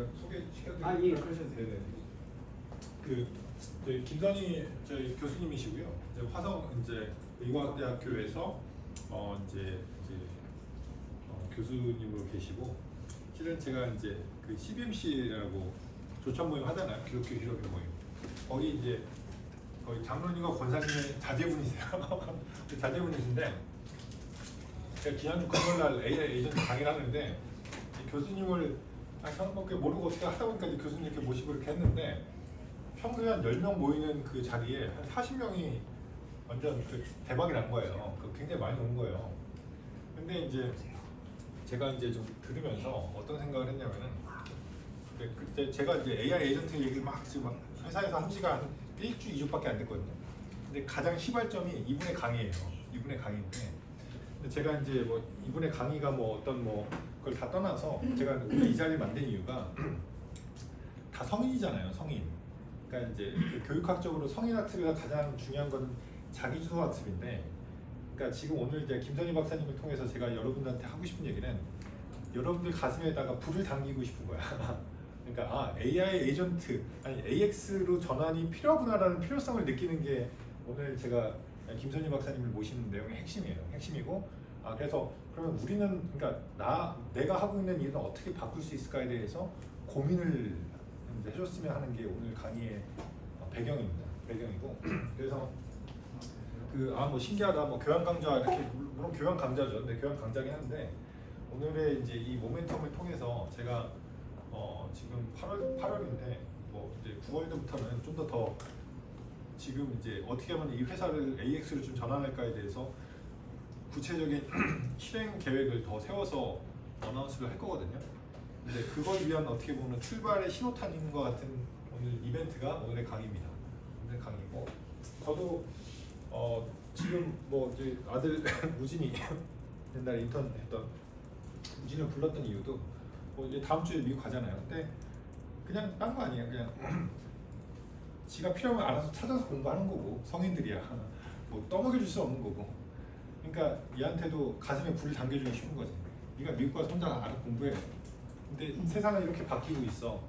제가 소개시켜드릴게요. 아, 예, 그러셔도 돼요. 네네. 그 저희 김선희 저희 교수님이시고요. 이제 화성 이제 의과학대학교에서 이제 교수님으로 계시고, 실은 제가 이제 그 CBMC라고 조천 모임 하잖아요. 기독교 기록의 모임. 거기 이제 거의 장로님과 권사님의 자제분이세요. 자제분이신데, 제가 지난주 금요일날 AI 에이전트 강의를 하는데 이 교수님을 저는 뭐 모르고 어떻게 하다 보니까 이제 교수님 이렇게 모시고 이렇게 했는데, 평소에 한 10명 모이는 그 자리에 한 40명이 완전 그 대박이 난 거예요. 굉장히 많이 온 거예요. 근데 이제 제가 이제 좀 들으면서 어떤 생각을 했냐면은, 그때 제가 이제 AI 에이전트 얘기를 막 지금 막 회사에서 한 지가 한 1주, 2주밖에 안 됐거든요. 근데 가장 시발점이 이분의 강의예요. 이분의 강의인데, 근데 제가 이제 뭐 이분의 강의가 뭐 어떤 뭐 그걸 다 떠나서 제가 오늘 이 자리를 만든 이유가 다 성인이잖아요, 성인. 그러니까 이제 그 교육학적으로 성인 학습에서 가장 중요한 건 자기주도 학습인데, 그러니까 지금 오늘 이제 김선희 박사님을 통해서 제가 여러분들한테 하고 싶은 얘기는, 여러분들 가슴에다가 불을 당기고 싶은 거야. 그러니까 AI 에이전트 아니 AX로 전환이 필요하구나라는 필요성을 느끼는 게 오늘 제가 김선희 박사님을 모시는 내용의 핵심이에요. 핵심이고, 그래서 그러면 우리는 그러니까 내가 하고 있는 일은 어떻게 바꿀 수 있을까에 대해서 고민을 해줬으면 하는 게 오늘 강의의 배경입니다. 배경이고, 그래서 뭐 신기하다, 뭐 교양 강좌 이렇게, 물론 교양 강좌죠. 근데 교양 강좌긴 한데, 오늘의 이제 이 모멘텀을 통해서 제가 지금 8월인데 뭐 이제 9월부터는 좀 더 지금 이제 어떻게 하면 이 회사를 AX로 좀 전환할까에 대해서 구체적인 실행 계획을 더 세워서 어나운스를 할 거거든요. 근데 그걸 위한 어떻게 보면 출발의 신호탄인 것 같은 오늘 이벤트가 오늘의 강의입니다. 오늘 강의고, 저도 지금 뭐 이제 아들 우진이 옛날에 인턴 했던 우진을 불렀던 이유도 뭐 이제 다음 주에 미국 가잖아요. 근데 그냥 딴 거 아니에요. 그냥 지가 필요하면 알아서 찾아서 공부하는 거고, 성인들이야. 뭐 떠먹여줄 수 없는 거고. 그러니까 얘한테도 가슴에 불을 당겨주기 쉬운 거지. 네가 미국 가서 혼자 알아서 공부해. 근데 세상은 이렇게 바뀌고 있어.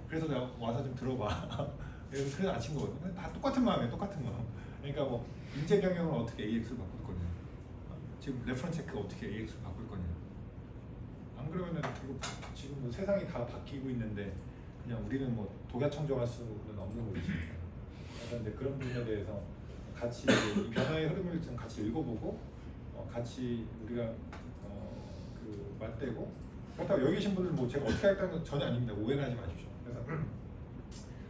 그래서 내가 와서 좀 들어봐. 그래서 안 친 거거든. 다 똑같은 마음이야, 똑같은 마음. 그러니까 뭐 인재 경영을 어떻게 AX로 바꿀 거냐, 지금 레퍼런스 체크 어떻게 AX로 바꿀 거냐. 안 그러면은 지금 뭐 세상이 다 바뀌고 있는데 그냥 우리는 뭐 독야청정할 수는 없는 거지. 그런데 그런 부분에 대해서 같이 이 변화의 흐름을 좀 같이 읽어보고, 같이 우리가 그 맞대고. 그렇다고 여기 계신 분들 뭐 제가 어떻게 할까는 전혀 아닙니다. 오해는 하지 마십시오. 그래서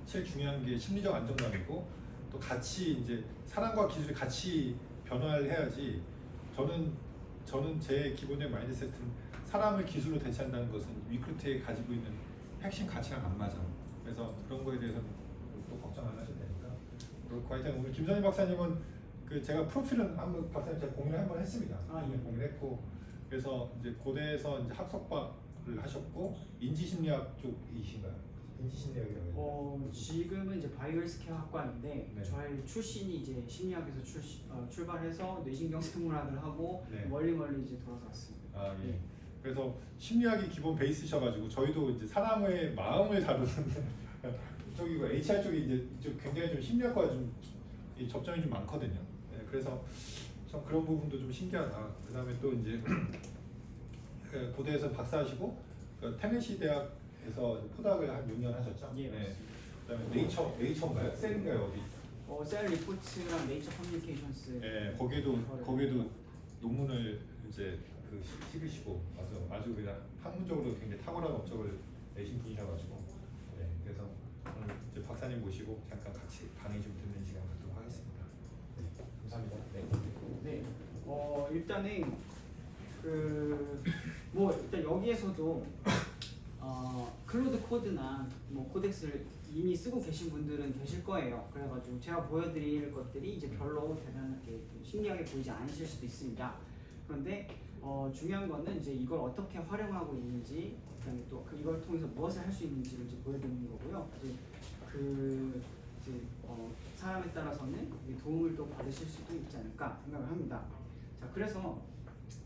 제일 중요한 게 심리적 안정감이고, 또 같이 이제 사람과 기술이 같이 변화를 해야지. 저는 제 기본적 마인드셋은 사람을 기술로 대체한다는 것은 위크루트에 가지고 있는 핵심 가치랑 안 맞아. 그래서 그런 거에 대해서는 또 걱정 안 하셔도 되니까. 그리고 하여튼 오늘 김선희 박사님은 제가 프로필은 한번 박사님 제가 공유를 한번 했습니다. 예. 공유를 했고, 그래서 이제 고대에서 이제 학석박을 하셨고, 인지심리학 쪽이신가요? 인지심리학이라고 해요. 지금은 이제 바이오헬스케어 학과인데, 네. 저희 출신이 이제 심리학에서 출발해서 뇌신경생물학을 하고 네. 멀리 이제 돌아서 왔습니다. 예. 그래서 심리학이 기본 베이스셔가지고 저희도 이제 사람의 마음을 다루는 쪽이고, HR 쪽이 이제 이쪽 굉장히 좀 심리학과 좀 접점이 좀 많거든요. 네, 그래서 참 그런 부분도 좀 신기하다. 그다음에 또 이제 고대에서 박사하시고 테네시 대학에서 포닥을 한 6년 하셨죠. 예, 네. 그다음에 네이처인가요? 셀인가요, 어디? 셀 리포츠랑 네이처 커뮤니케이션스. 네, 거기도 논문을 이제 찍으시고, 아주 그냥 학문적으로 굉장히 탁월한 업적을 내신 분이셔가지고, 네, 그래서 오늘 이제 박사님 모시고 잠깐 같이 강의 좀 듣는 시간 갖도록 하겠습니다. 네, 감사합니다. 네. 일단은 뭐 일단 여기에서도 클로드 코드나 뭐 코덱스를 이미 쓰고 계신 분들은 계실 거예요. 그래가지고 제가 보여드릴 것들이 이제 별로 대단하게 신기하게 보이지 않으실 수도 있습니다. 그런데 중요한 거는 이제 이걸 어떻게 활용하고 있는지, 그다음에 또 이걸 통해서 무엇을 할 수 있는지를 이제 보여드리는 거고요. 이제 사람에 따라서는 도움을 또 받으실 수도 있지 않을까 생각을 합니다. 자, 그래서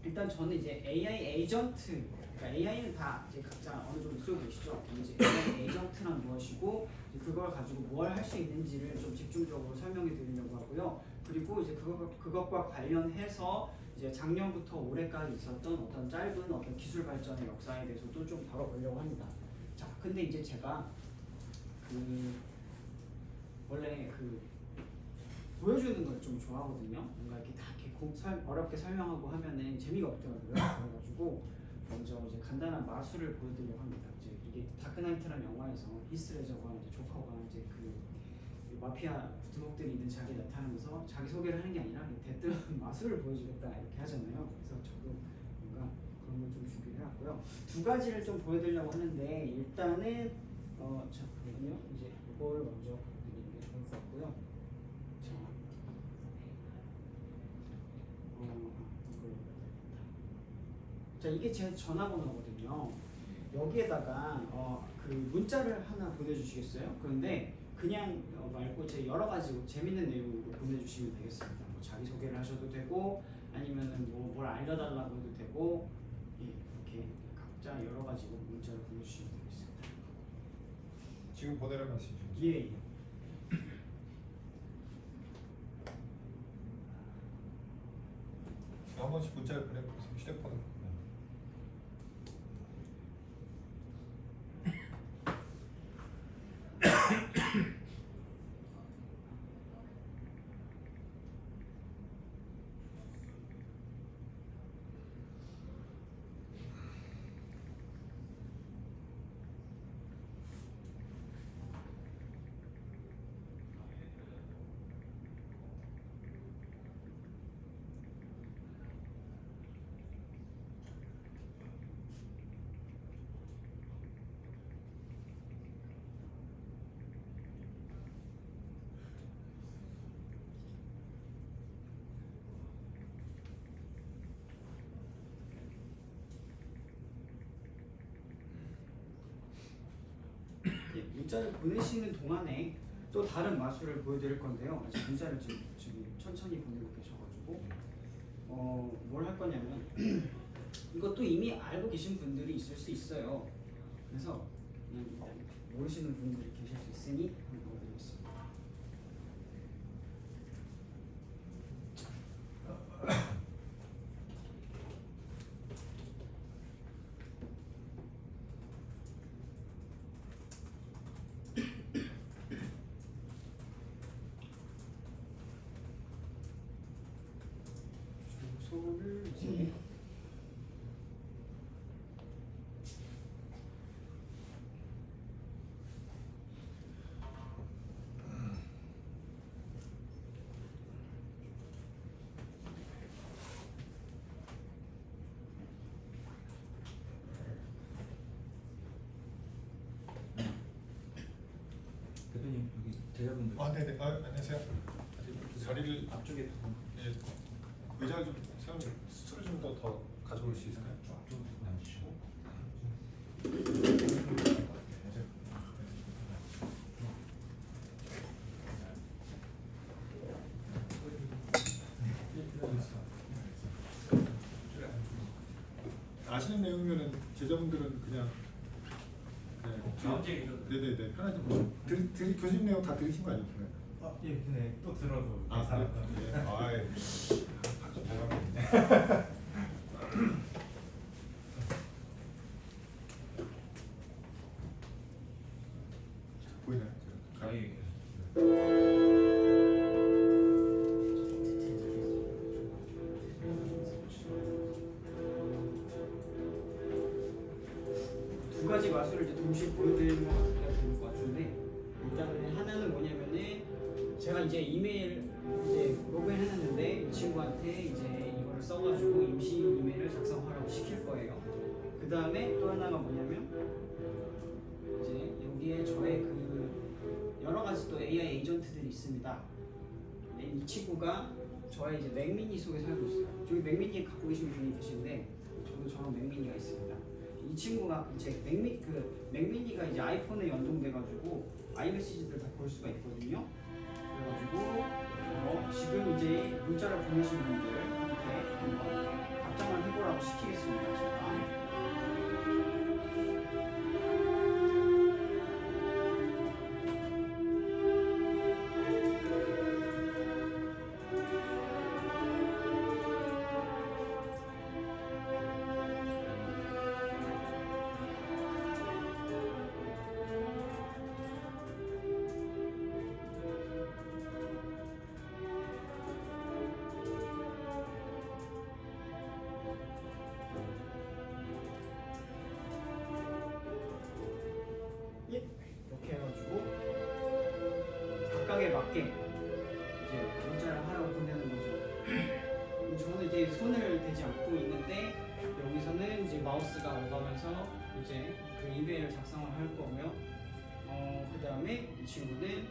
일단 저는 이제 AI 에이전트 그러니까 AI는 다 이제 각자 어느 정도 쓰고 계시죠. 이제 AI 에이전트란 무엇이고 이제 그걸 가지고 뭘 할 수 있는지를 좀 집중적으로 설명해 드리려고 하고요. 그리고 이제 그것과 관련해서 이제 작년부터 올해까지 있었던 어떤 짧은 어떤 기술 발전의 역사에 대해서도 좀 다뤄보려고 합니다. 자, 근데 이제 제가 원래 보여주는 걸 좀 좋아하거든요. 뭔가 이렇게 다 이렇게 어렵게 설명하고 하면은 재미가 없더라고요. 그래가지고 먼저 이제 간단한 마술을 보여드리려고 합니다. 이제 이게 다크나이트라는 영화에서 히스레저가 이제 조커가 이제 그 마피아 두목들이 있는 자리에 나타나면서 자기 소개를 하는 게 아니라 대뜸 마술을 보여주겠다 이렇게 하잖아요. 그래서 저도 뭔가 그런 걸 좀 준비를 해왔고요. 두 가지를 좀 보여드리려고 하는데 일단은 잠깐만요. 이제 이걸 먼저 보여드리는 게 좋을 것 같고요. 자, 이게 제 전화번호거든요. 여기에다가 그 문자를 하나 보내주시겠어요? 그런데 그냥 말고 제 여러 가지 재밌는 내용으로 보내주시면 되겠습니다. 뭐 자기 소개를 하셔도 되고 아니면은 뭐 뭘 알려달라고 해도 되고 이렇게 각자 여러 가지로 문자를 보내주시면 되겠습니다. 지금 보내라는 말씀이죠? 예. 한 번씩 문자를 보내보세요. 휴대폰으로. 문자를 보내시는 동안에 또 다른 마술을 보여드릴 건데요. 아직 문자를 지금 천천히 보내고 계셔가지고 뭘 할 거냐면 이것도 이미 알고 계신 분들이 있을 수 있어요. 그래서 그냥 일단 모르시는 분들이 계실 수 있으니 한번 보여드리겠습니다. 주소를 이제 대표님 여기 제자분들 네네. 안녕하세요. 자리를 앞쪽에 예, 의자 좀 세우면 스트를 좀 더 가져올 수 있을까요? 좀 앞쪽으로 나주시고 아시는 내용이면은 제자분들은 그냥 다음 주에 계셔도 네네네 편하게 교수님 내용 다 들으신 거 아니에요? 예, 근데 또 들어도 그래요? 네. 아이, 학점 잘 받겠네. 보이나요? 가위 두 가지 마술을 이제 동시에 보여드리는 것 같을 것 같은데 일단은 하나는 뭐냐면은 제가 이제 이메일 이제 로그인해놨는데 이 친구한테 이제 이거를 써가지고 임시 이메일을 작성하라고 시킬 거예요. 그 다음에 또 하나가 뭐냐면 이제 여기에 저의 그 여러 가지 또 AI 에이전트들이 있습니다. 이 친구가 저의 이제 맥미니 속에 살고 있어요. 저기 맥미니 갖고 계신 분이 계신데 저도 저런 맥미니가 있습니다. 이 친구가 제 맥미니가 이제 아이폰에 연동돼가지고 아이메시지들 다 볼 수가 있거든요. 그래가지고 지금 이제 문자를 보내신 분들한테 한번 답장을 해보라고 시키겠습니다. 제가 맞게 이제 문자를 하라고 보내는 거죠. 저는 이제 손을 대지 않고 있는데 여기서는 이제 마우스가 오가면서 이제 그 이메일을 작성을 할 거고요. 그 다음에 이 친구는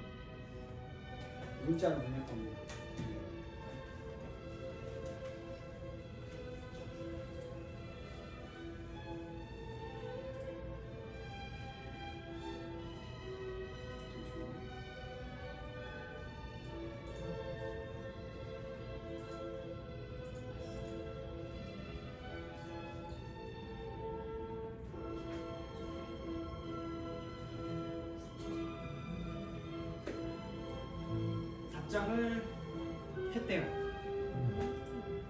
문자를 보낼 겁니다. 답장을 했대요.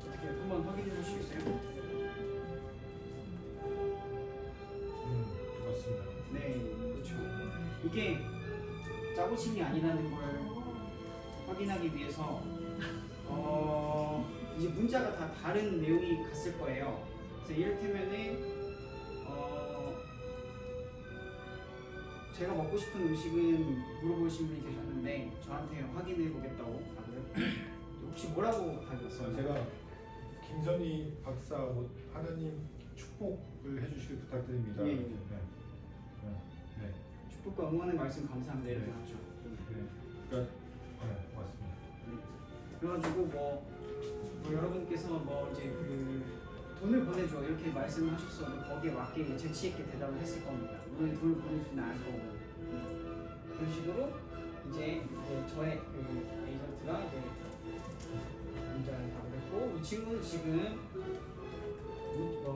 어떻게 한번 확인해 보시겠어요? 맞습니다. 네, 그렇죠. 이게 짜고침이 아니라는 걸 확인하기 위해서 이제 문자가 다 다른 내용이 갔을 거예요. 그래서 이를테면은 제가 먹고 싶은 음식은 물어보신 분이 계셨는데 저한테 확인해 보겠다고 답을 혹시 뭐라고 답이었어요? 제가 김선희 박사 하나님 축복을 해주시길 부탁드립니다. 예, 예. 네. 네. 축복과 응원의 말씀 감사합니다 이렇게 네. 하죠. 네. 그러니까 맞습니다. 네. 그래가지고 뭐 여러분께서 뭐 이제 그 돈을 보내줘 이렇게 말씀을 하셨어도 거기에 맞게 재치 있게 대답을 했을 겁니다. 물론 돈을 보내주지는 않을 거고 그런 식으로 이제 저의 그 에이전트가 이제 문자를 답을 했고 이 친구는 지금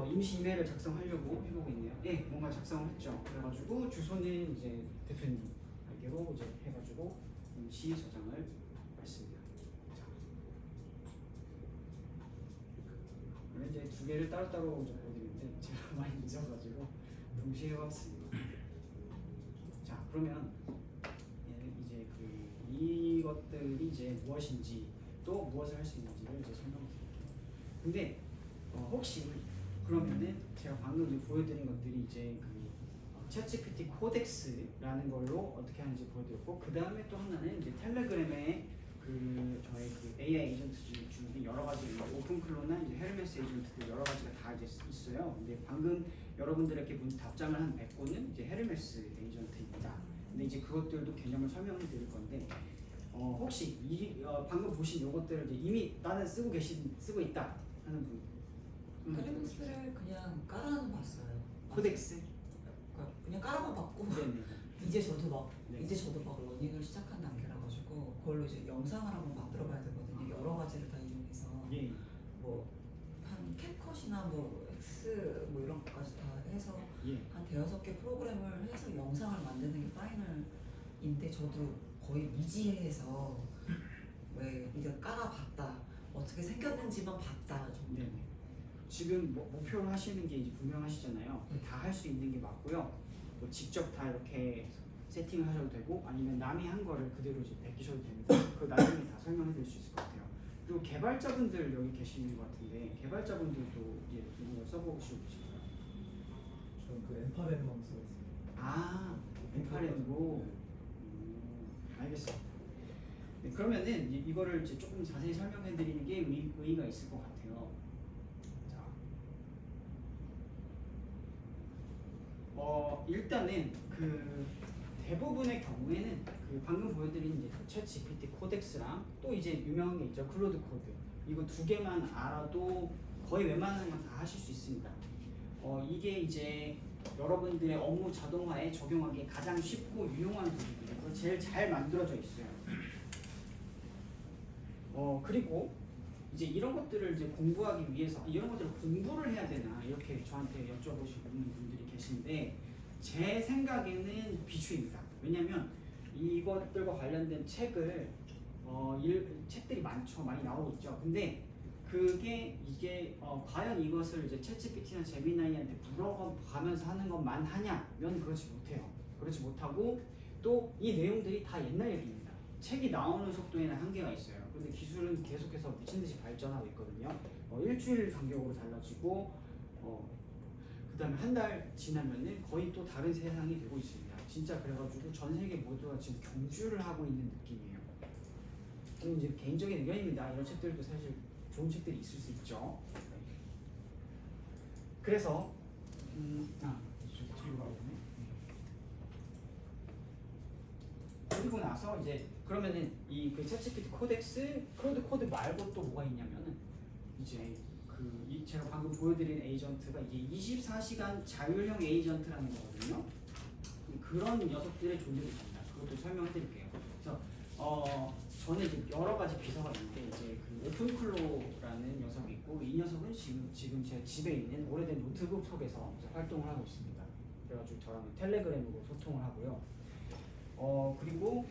임시 이메일을 작성하려고 해보고 있네요. 예, 뭔가 작성을 했죠. 그래가지고 주소는 이제 대표님에게로 이제 해가지고 임시 저장을 했습니다. 자, 원래 이제 두 개를 따로따로 이제 보여드리는데 제가 많이 잊어가지고 동시에 해봤습니다. 자, 그러면 이제 이것들이 이제 무엇인지 또 무엇을 할 수 있는지를 이제 설명드릴게요. 근데 혹시 그러면은 제가 방금 이제 보여드린 것들이 이제 그 챗GPT 코덱스라는 걸로 어떻게 하는지 보여드렸고 그 다음에 또 하나는 이제 텔레그램의 그 저의 그 AI 에이전트 중에 여러 가지 오픈클로나 이제 헤르메스 에이전트들 여러 가지가 다 이제 있어요. 근데 방금 여러분들에게 답장을 한 100건은 이제 헤르메스 에이전트입니다. 근데 이제 그것들도 개념을 설명을 드릴 건데 혹시 방금 보신 요것들을 이제 이미 나는 쓰고 있다 하는 분. 헤르메스를 그냥 깔아는 봤어요. 코덱스? 그러니까 그냥 깔아만 봤고 네네. 이제 저도 막 네. 러닝을 시작한 단계라 가지고 그걸로 이제 영상을 한번 만들어봐야 되거든요. 여러 가지를 다 이용해서 예. 뭐 한 캡컷이나 뭐 X 뭐 이런 것까지 다 해서 예. 한 대여섯 개 프로그램을 해서 영상을 만드는 게 파이널인데 저도 거의 미지해서 왜 이제 깔아봤다 어떻게 생겼는지만 봤다 정도. 네네. 지금 목표로 하시는 게 이제 분명하시잖아요. 다 할 수 있는 게 맞고요. 뭐 직접 다 이렇게 세팅을 하셔도 되고 아니면 남이 한 거를 그대로 이제 베끼셔도 됩니다. 그 나중에 다 설명해 드릴 수 있을 것 같아요. 그리고 개발자분들 여기 계시는 것 같은데 개발자분들도 이제 이런 걸 써보시고 계신가요? 저는 그 엔파레만 쓰고 있습니다. 아, 엔파렌으로. 알겠습니다. 네, 그러면은 이거를 이제 조금 자세히 설명해 드리는 게 의의가 있을 것 같아요. 자, 일단은 그 대부분의 경우에는 그 방금 보여드린 이제 챗 GPT 코덱스랑 또 이제 유명한 게 있죠. 클로드 코드. 이거 두 개만 알아도 거의 웬만한 건 다 하실 수 있습니다. 이게 이제 여러분들의 업무 자동화에 적용하기 가장 쉽고 유용한 부분이고 제일 잘 만들어져 있어요. 그리고 이제 이런 것들을 이제 공부하기 위해서 이런 것들을 공부를 해야 되나 이렇게 저한테 여쭤보시는 분들이 계신데 제 생각에는 비추입니다. 왜냐하면 이것들과 관련된 책을 책들이 많이 나오고 있죠. 근데 이게 과연 이것을 이제 챗GPT나 제미나이한테 물어가면서 하는 것만 하냐면 그렇지 못해요. 그렇지 못하고 또 이 내용들이 다 옛날 얘기입니다. 책이 나오는 속도에는 한계가 있어요. 근데 기술은 계속해서 미친 듯이 발전하고 있거든요. 일주일 간격으로 달라지고 그 다음에 한 달 지나면은 거의 또 다른 세상이 되고 있습니다. 진짜 그래가지고 전 세계 모두가 지금 경주를 하고 있는 느낌이에요. 이건 이제 개인적인 의견입니다. 이런 책들도 사실 좋은 책들이 있을 수 있죠. 그래서 뒤로 가보네. 그리고 나서 이제 그러면은 이 그 챗GPT 코덱스 클로드 코드 말고 또 뭐가 있냐면은 이제 제가 방금 보여드린 에이전트가 이제 24시간 자율형 에이전트라는 거거든요. 그런 녀석들의 존재도 있습니다. 그것도 설명해드릴게요. 그래서 저는 이제 여러 가지 비서가 있는데 이제 그 오픈클로라는 녀석이 있고 이 녀석은 지금 제 집에 있는 오래된 노트북 속에서 이제 활동을 하고 있습니다. 그래가지고 저랑 텔레그램으로 소통을 하고요. 그리고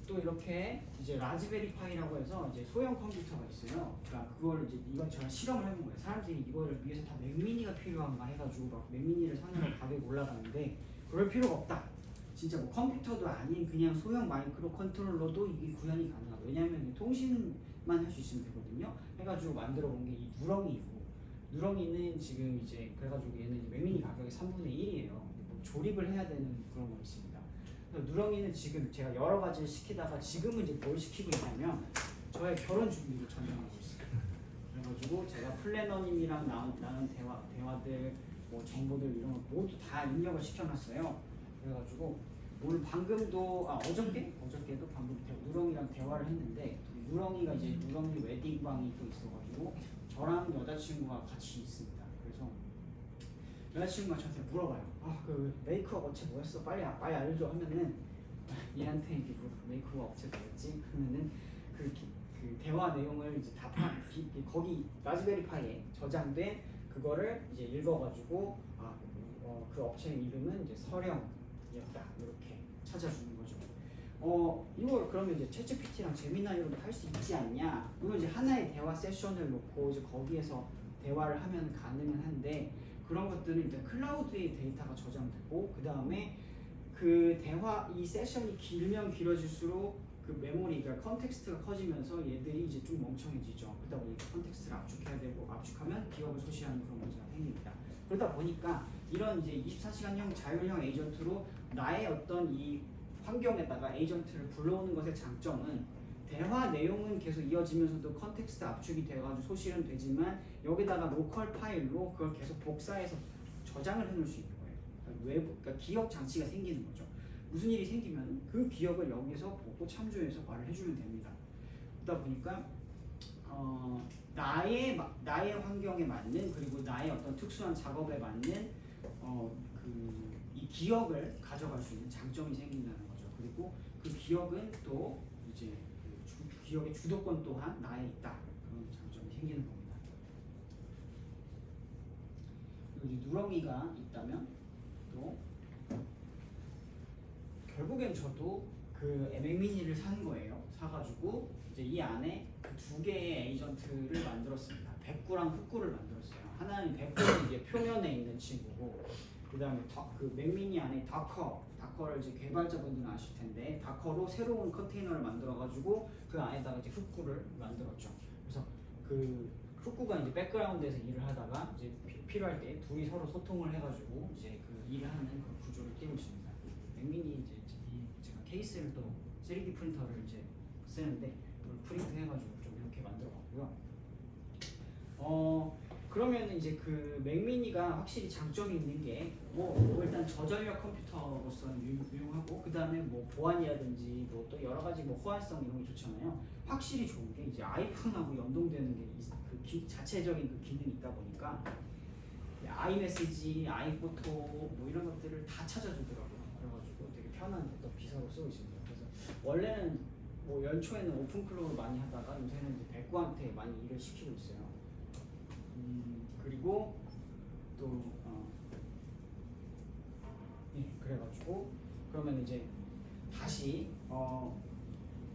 또 이렇게 이제 라즈베리파이라고 해서 이제 소형 컴퓨터가 있어요. 그러니까 그걸 이제 이건 제가 실험을 해본 거예요. 사람들이 이거를 위해서 다 맥미니가 필요한가 해가지고 막 맥미니를 사느라 가격이 올라가는데 그럴 필요가 없다. 진짜 뭐 컴퓨터도 아닌 그냥 소형 마이크로 컨트롤러도 이게 구현이 가능하다. 왜냐하면 통신만 할 수 있으면 되거든요. 해가지고 만들어 본 게 이 누렁이고 누렁이는 지금 이제 그래가지고 얘는 이제 맥미니 가격이 3분의 1이에요. 뭐 조립을 해야 되는 그런 거 있습니다. 누렁이는 지금 제가 여러 가지를 시키다가 지금은 이제 뭘 시키고 있냐면 저의 결혼 준비를 전담하고 있어요. 그래가지고 제가 플래너님이랑 나눈 대화들 뭐 정보들 이런 거 모두 다 입력을 시켜놨어요. 그래가지고 오늘 방금도 어저께도 방금 누렁이랑 대화를 했는데 누렁이가 이제 누렁이 웨딩방이 또 있어가지고 저랑 여자친구가 같이 있습니다. 그래서 여자친구가 저한테 물어봐요. 그 메이크업 업체 뭐였어? 빨리 알려줘 하면은 얘한테 이게 메이크업 업체 뭐였지? 하면은 그 대화 내용을 이제 거기 라즈베리파이에 저장된 그거를 이제 읽어가지고 그 업체 이름은 이제 서령이었다 이렇게 찾아주는 거죠. 이걸 그러면 이제 챗GPT랑 제미나이로도 할 수 있지 않냐? 물론 이제 하나의 대화 세션을 놓고 이제 거기에서 대화를 하면 가능은 한데 그런 것들은 일단 클라우드에 데이터가 저장되고 그 다음에 그 대화 이 세션이 길면 길어질수록 그 메모리 그러니까 컨텍스트가 커지면서 얘들이 이제 좀 멍청해지죠. 그러다 보니까 컨텍스트를 압축해야 되고 압축하면 기억을 소실하는 그런 문제가 생깁니다. 그러다 보니까 이런 이제 24시간형 자율형 에이전트로 나의 어떤 이 환경에다가 에이전트를 불러오는 것의 장점은 대화 내용은 계속 이어지면서도 컨텍스트 압축이 돼가지고 소실은 되지만 여기다가 로컬 파일로 그걸 계속 복사해서 저장을 해놓을 수 있는 거예요. 그러니까 기억 장치가 생기는 거죠. 무슨 일이 생기면 그 기억을 여기서 보고 참조해서 말을 해주면 됩니다. 그러다 보니까 나의 환경에 맞는 그리고 나의 어떤 특수한 작업에 맞는 이 기억을 가져갈 수 있는 장점이 생긴다는 거죠. 그리고 그 기억은 또 이제 기억의 주도권 또한 나에 있다. 그런 장점이 생기는 겁니다. 그리고 이제 누렁이가 있다면 또 결국엔 저도 그 맥미니를 산 거예요. 사가지고 이제 이 안에 그 두 개의 에이전트를 만들었습니다. 백구랑 흑구를 만들었어요. 하나는 백구는 이제 표면에 있는 친구고, 그 다음에 그 맥미니 안에 다커를 이제 개발자분들은 아실 텐데 다커로 새로운 컨테이너를 만들어가지고 그 안에다가 이제 흑구를 만들었죠. 그래서 그 흑구가 이제 백그라운드에서 일을 하다가 이제 필요할 때 둘이 서로 소통을 해가지고 이제 그 일을 하는 그런 구조를 띄고 있습니다. 맥미니 이제 제가 케이스를 또 3D 프린터를 이제 쓰는데 그걸 프린트 해가지고 좀 이렇게 만들어봤고요. 그러면 이제 그 맥미니가 확실히 장점이 있는 게 뭐 일단 저전력 컴퓨터로서는 유용하고 그 다음에 뭐 보안이라든지 뭐 또 여러 가지 뭐 호환성 이런 게 좋잖아요. 확실히 좋은 게 이제 아이폰하고 연동되는 게 그 자체적인 그 기능이 있다 보니까 아이메시지, 아이포토 뭐 이런 것들을 다 찾아주더라고요. 그래가지고 되게 편한 어떤 비서로 쓰고 있습니다. 그래서 원래는 뭐 연초에는 오픈클로우를 많이 하다가 요새는 이제 백구한테 많이 일을 시키고 있어요. 그리고 또 그래가지고 그러면 이제 다시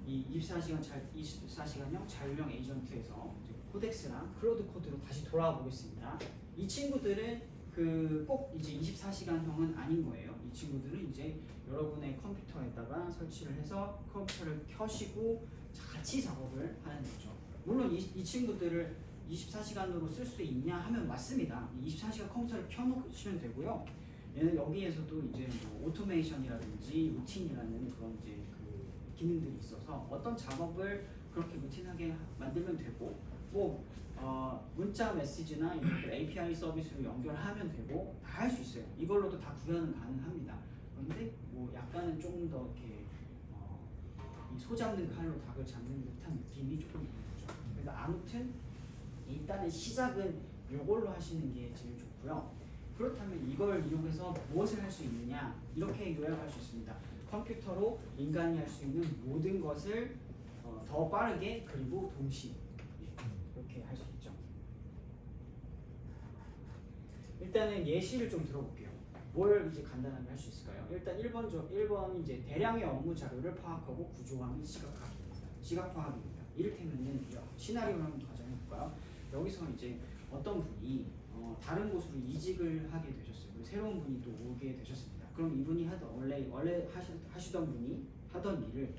이 24시간형 자율형 에이전트에서 이제 코덱스랑 클로드 코드로 다시 돌아와 보겠습니다. 이 친구들은 꼭 이제 24시간형은 아닌 거예요. 이 친구들은 이제 여러분의 컴퓨터에다가 설치를 해서 컴퓨터를 켜시고 같이 작업을 하는 거죠. 물론 이 친구들을 24시간으로 쓸 수 있냐 하면 맞습니다. 24시간 컴퓨터를 켜놓으시면 되고요. 얘는 여기에서도 이제 뭐 오토메이션이라든지 루틴이라는 그런 이제 그 기능들이 있어서 어떤 작업을 그렇게 루틴하게 만들면 되고 뭐 문자 메시지나 이런 것들 API 서비스로 연결하면 되고 다 할 수 있어요. 이걸로도 다 구현은 가능합니다. 그런데 뭐 약간은 조금 더 이렇게 이 소잡는 칼로 닭을 잡는 듯한 느낌이 조금 있는 거죠. 그래서 아무튼 일단은 시작은 이걸로 하시는 게 제일 좋고요. 그렇다면 이걸 이용해서 무엇을 할 수 있느냐 이렇게 요약할 수 있습니다. 컴퓨터로 인간이 할 수 있는 모든 것을 더 빠르게 그리고 동시에 이렇게 할 수 있죠. 일단은 예시를 좀 들어볼게요. 뭘 이제 간단하게 할 수 있을까요? 일단 1번 이제 대량의 업무 자료를 파악하고 구조화하는 시각화학입니다. 시각화학입니다. 이를테면은 시나리오를 한번 가정해볼까요? 여기서 이제 어떤 분이 다른 곳으로 이직을 하게 되셨어요. 그리고 새로운 분이 또 오게 되셨습니다. 그럼 이분이 원래 하시던 분이 하던 일을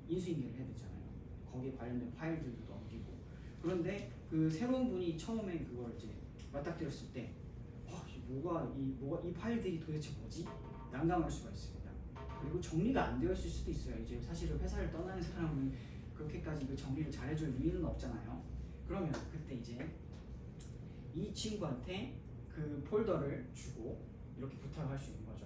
인수인계를 해야 되잖아요. 거기에 관련된 파일들도 넘기고. 그런데 그 새로운 분이 처음에 그걸 이제 맞닥뜨렸을 때 이 파일들이 도대체 뭐지? 난감할 수가 있습니다. 그리고 정리가 안 되어 있을 수도 있어요. 이제 사실은 회사를 떠나는 사람은 그렇게까지 그 정리를 잘해줄 위는 없잖아요. 그러면 그때 이제 이 친구한테 그 폴더를 주고 이렇게 부탁할 수 있는 거죠.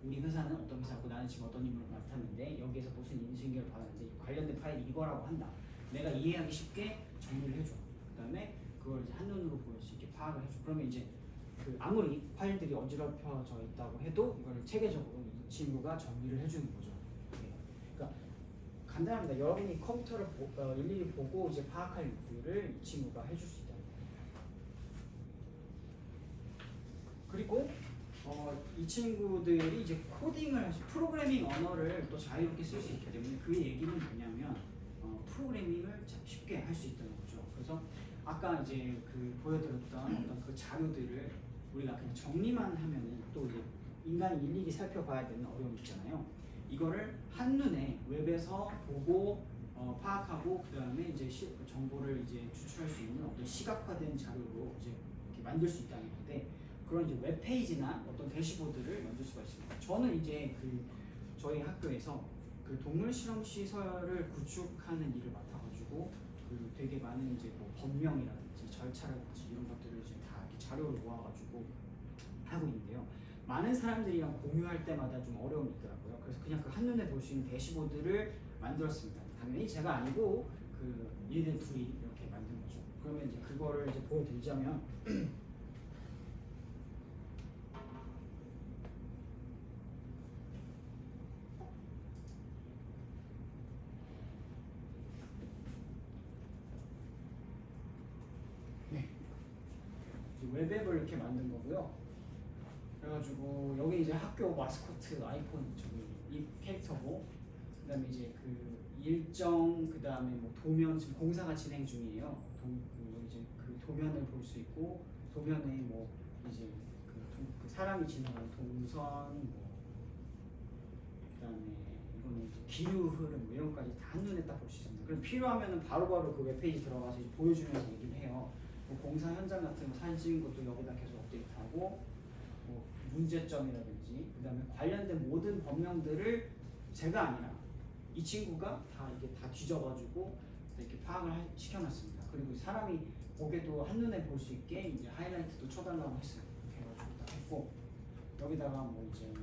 우리 회사는 어떤 회사고 나는 지금 어떤 임무를 맡았는데 여기에서 무슨 인수인계를 받았는데 관련된 파일이 이거라고 한다. 내가 이해하기 쉽게 정리를 해줘. 그 다음에 그걸 이제 한눈으로 보일 수 있게 파악을 해줘. 그러면 이제 그 아무리 파일들이 어지럽혀져 있다고 해도 이걸 체계적으로 이 친구가 정리를 해주는 거죠. 네. 그러니까 간단합니다. 여러분이 컴퓨터를 일일이 보고 이제 파악할 일들을 이 친구가 해줄 수 있다는 거예요. 그리고 이 친구들이 이제 코딩을 프로그래밍 언어를 또 자유롭게 쓸 수 있기 때문에 그 얘기는 뭐냐면 프로그래밍을 쉽게 할 수 있다는 거죠. 그래서 아까 이제 그 보여드렸던 어떤 그 자료들을 우리가 그냥 정리만 하면은 또 이제 인간이 일일이 살펴봐야 되는 어려움이 있잖아요. 이거를 한눈에 웹에서 보고 파악하고 그 다음에 이제 정보를 이제 추출할 수 있는 어떤 시각화된 자료로 이제 이렇게 만들 수 있다는 건데 그런 이제 웹 페이지나 어떤 대시보드를 만들 수가 있습니다. 저는 이제 그 저희 학교에서 그 동물 실험 시설을 구축하는 일을 맡아가지고 그 되게 많은 이제 뭐 법령이라든지 절차라든지 이런 것들을 이제 다 이렇게 자료를 모아가지고 하고 있는데요. 많은 사람들이랑 공유할 때마다 좀 어려움이 있더라고요. 그래서 그냥 그 한눈에 볼 수 있는 대시보드를 만들었습니다. 당연히 제가 아니고 그 얘네 둘이 이렇게 만든 거죠. 그러면 이제 그거를 이제 보여드리자면 웹앱을 이렇게 만든 거고요. 그래가지고 여기 이제 학교 마스코트 아이콘 저기 이 캐릭터고, 그다음에 이제 그 일정 그다음에 뭐 도면 지금 공사가 진행 중이에요. 이제 그 도면을 볼 수 있고 도면에 뭐 이제 그 사람이 지나가는 동선 뭐 그다음에 이거는 이제 기류 흐름 뭐 이런 것까지 다 한눈에 딱 볼 수 있습니다. 그럼 필요하면은 바로바로 그 웹페이지 들어가서 이제 보여주면서 얘기를 해요. 뭐 공사 현장 같은 거 사진 찍은 것도 여기다 계속 업데이트하고 뭐 문제점이라든지 그다음에 관련된 모든 법령들을 제가 아니라 이 친구가 다 이게 다 뒤져가지고 이렇게 파악을 시켜놨습니다. 그리고 사람이 보게도 한눈에 볼 수 있게 이제 하이라이트도 쳐달라고 했어요. 이렇게 해가지고 딱 했고 여기다가 뭐 이제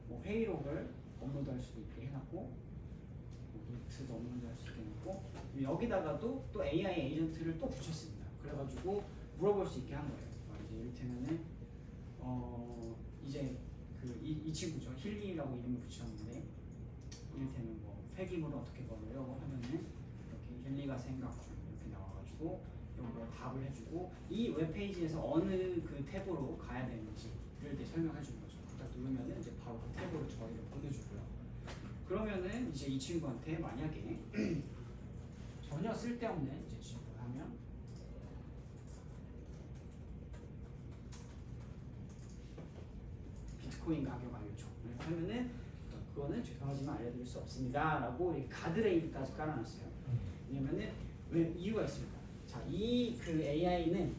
뭐 회의록을 업로드할 수도 있게 해놨고 뭐 노트도 업로드할 수 있게 해놓고 여기다가도 또 AI 에이전트를 또 붙였습니다. 그래가지고 물어볼 수 있게 한 거예요. 이제 이를테면은 이제 그 이 친구죠. 힐리라고 이름을 붙였는데 이를테면 뭐 폐기물을 어떻게 버려요 하면은 이렇게 힐리가 생각 이렇게 나와가지고 뭐 답을 해주고 이 웹페이지에서 어느 그 탭으로 가야 되는지를 이제 설명해 주는 거죠. 딱 누르면은 이제 바로 그 탭으로 저희를 보내주고요. 그러면은 이제 이 친구한테 만약에 전혀 쓸데없는 이제 질문을 하면 비트코인 가격 알려줘. 하면은 그거는 죄송하지만 알려드릴 수 없습니다라고 이렇게 가드레일까지 깔아놨어요. 왜냐면은 왜 이유가 있습니다. 자, 이 그 AI는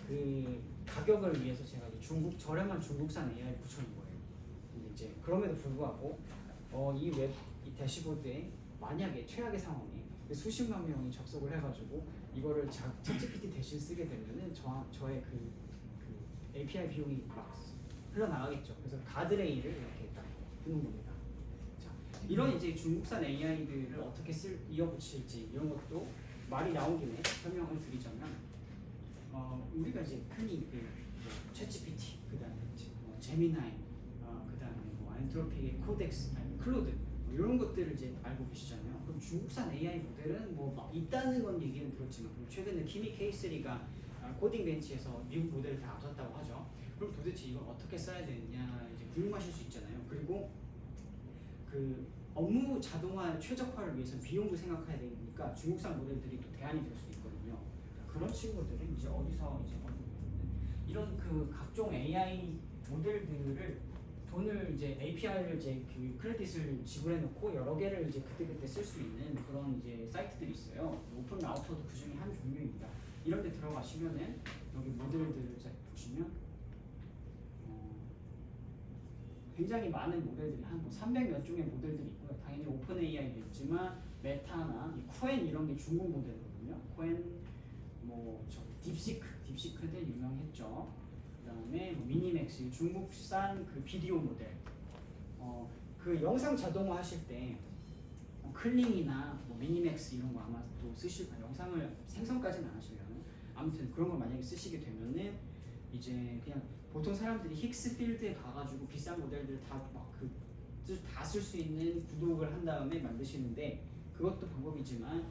그 가격을 위해서 제가 이제 저렴한 중국산 AI를 붙여놓은 거예요. 근데 이제 그럼에도 불구하고 이 대시보드에 만약에 최악의 상황에 수십만 명이 접속을 해가지고 이거를 챗GPT 대신 쓰게 되면은 저의 그 API 비용이 막 흘러나가겠죠. 그래서 가드레일을 이렇게 딱 두는 겁니다. 자, 이런 이제 중국산 AI들을 어떻게 이어붙일지 이런 것도 말이 나온 김에 설명을 드리자면, 우리가 이제 흔히 챗GPT, 그다음에 제미나이, 그다음에 엔트로피의 코덱스, 아니 클로드 이런 것들을 이제 알고 계시잖아요. 그럼 중국산 AI 모델은 막 있다는 건 얘기는 들었지만, 최근에 키미 K3가 코딩 벤치에서 미국 모델을 다 앞섰다고 하죠. 그럼 도대체 이걸 어떻게 써야 되느냐 이제 궁금하실 수 있잖아요. 그리고 그 업무 자동화 최적화를 위해서 비용도 생각해야 되니까 중국산 모델들이 또 대안이 될 수 있거든요. 그런 친구들은 이제 어디서 이제 이런 그 각종 AI 모델들을 돈을 이제 API를 이제 그 크레딧을 지불해 놓고 여러 개를 이제 그때그때 쓸 수 있는 그런 이제 사이트들이 있어요. 오픈 라우터도 그 중에 한 종류입니다. 이런 데 들어가시면은 여기 모델들을 잘 보시면 굉장히 많은 모델들이 한 300몇 종의 모델들이 있고요. 당연히 오픈 AI도 있지만 메타나 쿠엔 이런 게 중국 모델이거든요. 쿠엔 저 딥시크들 유명했죠. 그다음에 미니맥스 중국산 그 비디오 모델. 그 영상 자동화 하실 때 클링이나 미니맥스 이런 거 아마 또 쓰실 거예요. 영상을 생성까지는 안 하시려면 아무튼 그런 걸 만약에 쓰시게 되면은 이제 그냥 보통 사람들이 힉스 필드에 가가지고 비싼 모델들 다 쓸 수 있는 구독을 한 다음에 만드시는데, 그것도 방법이지만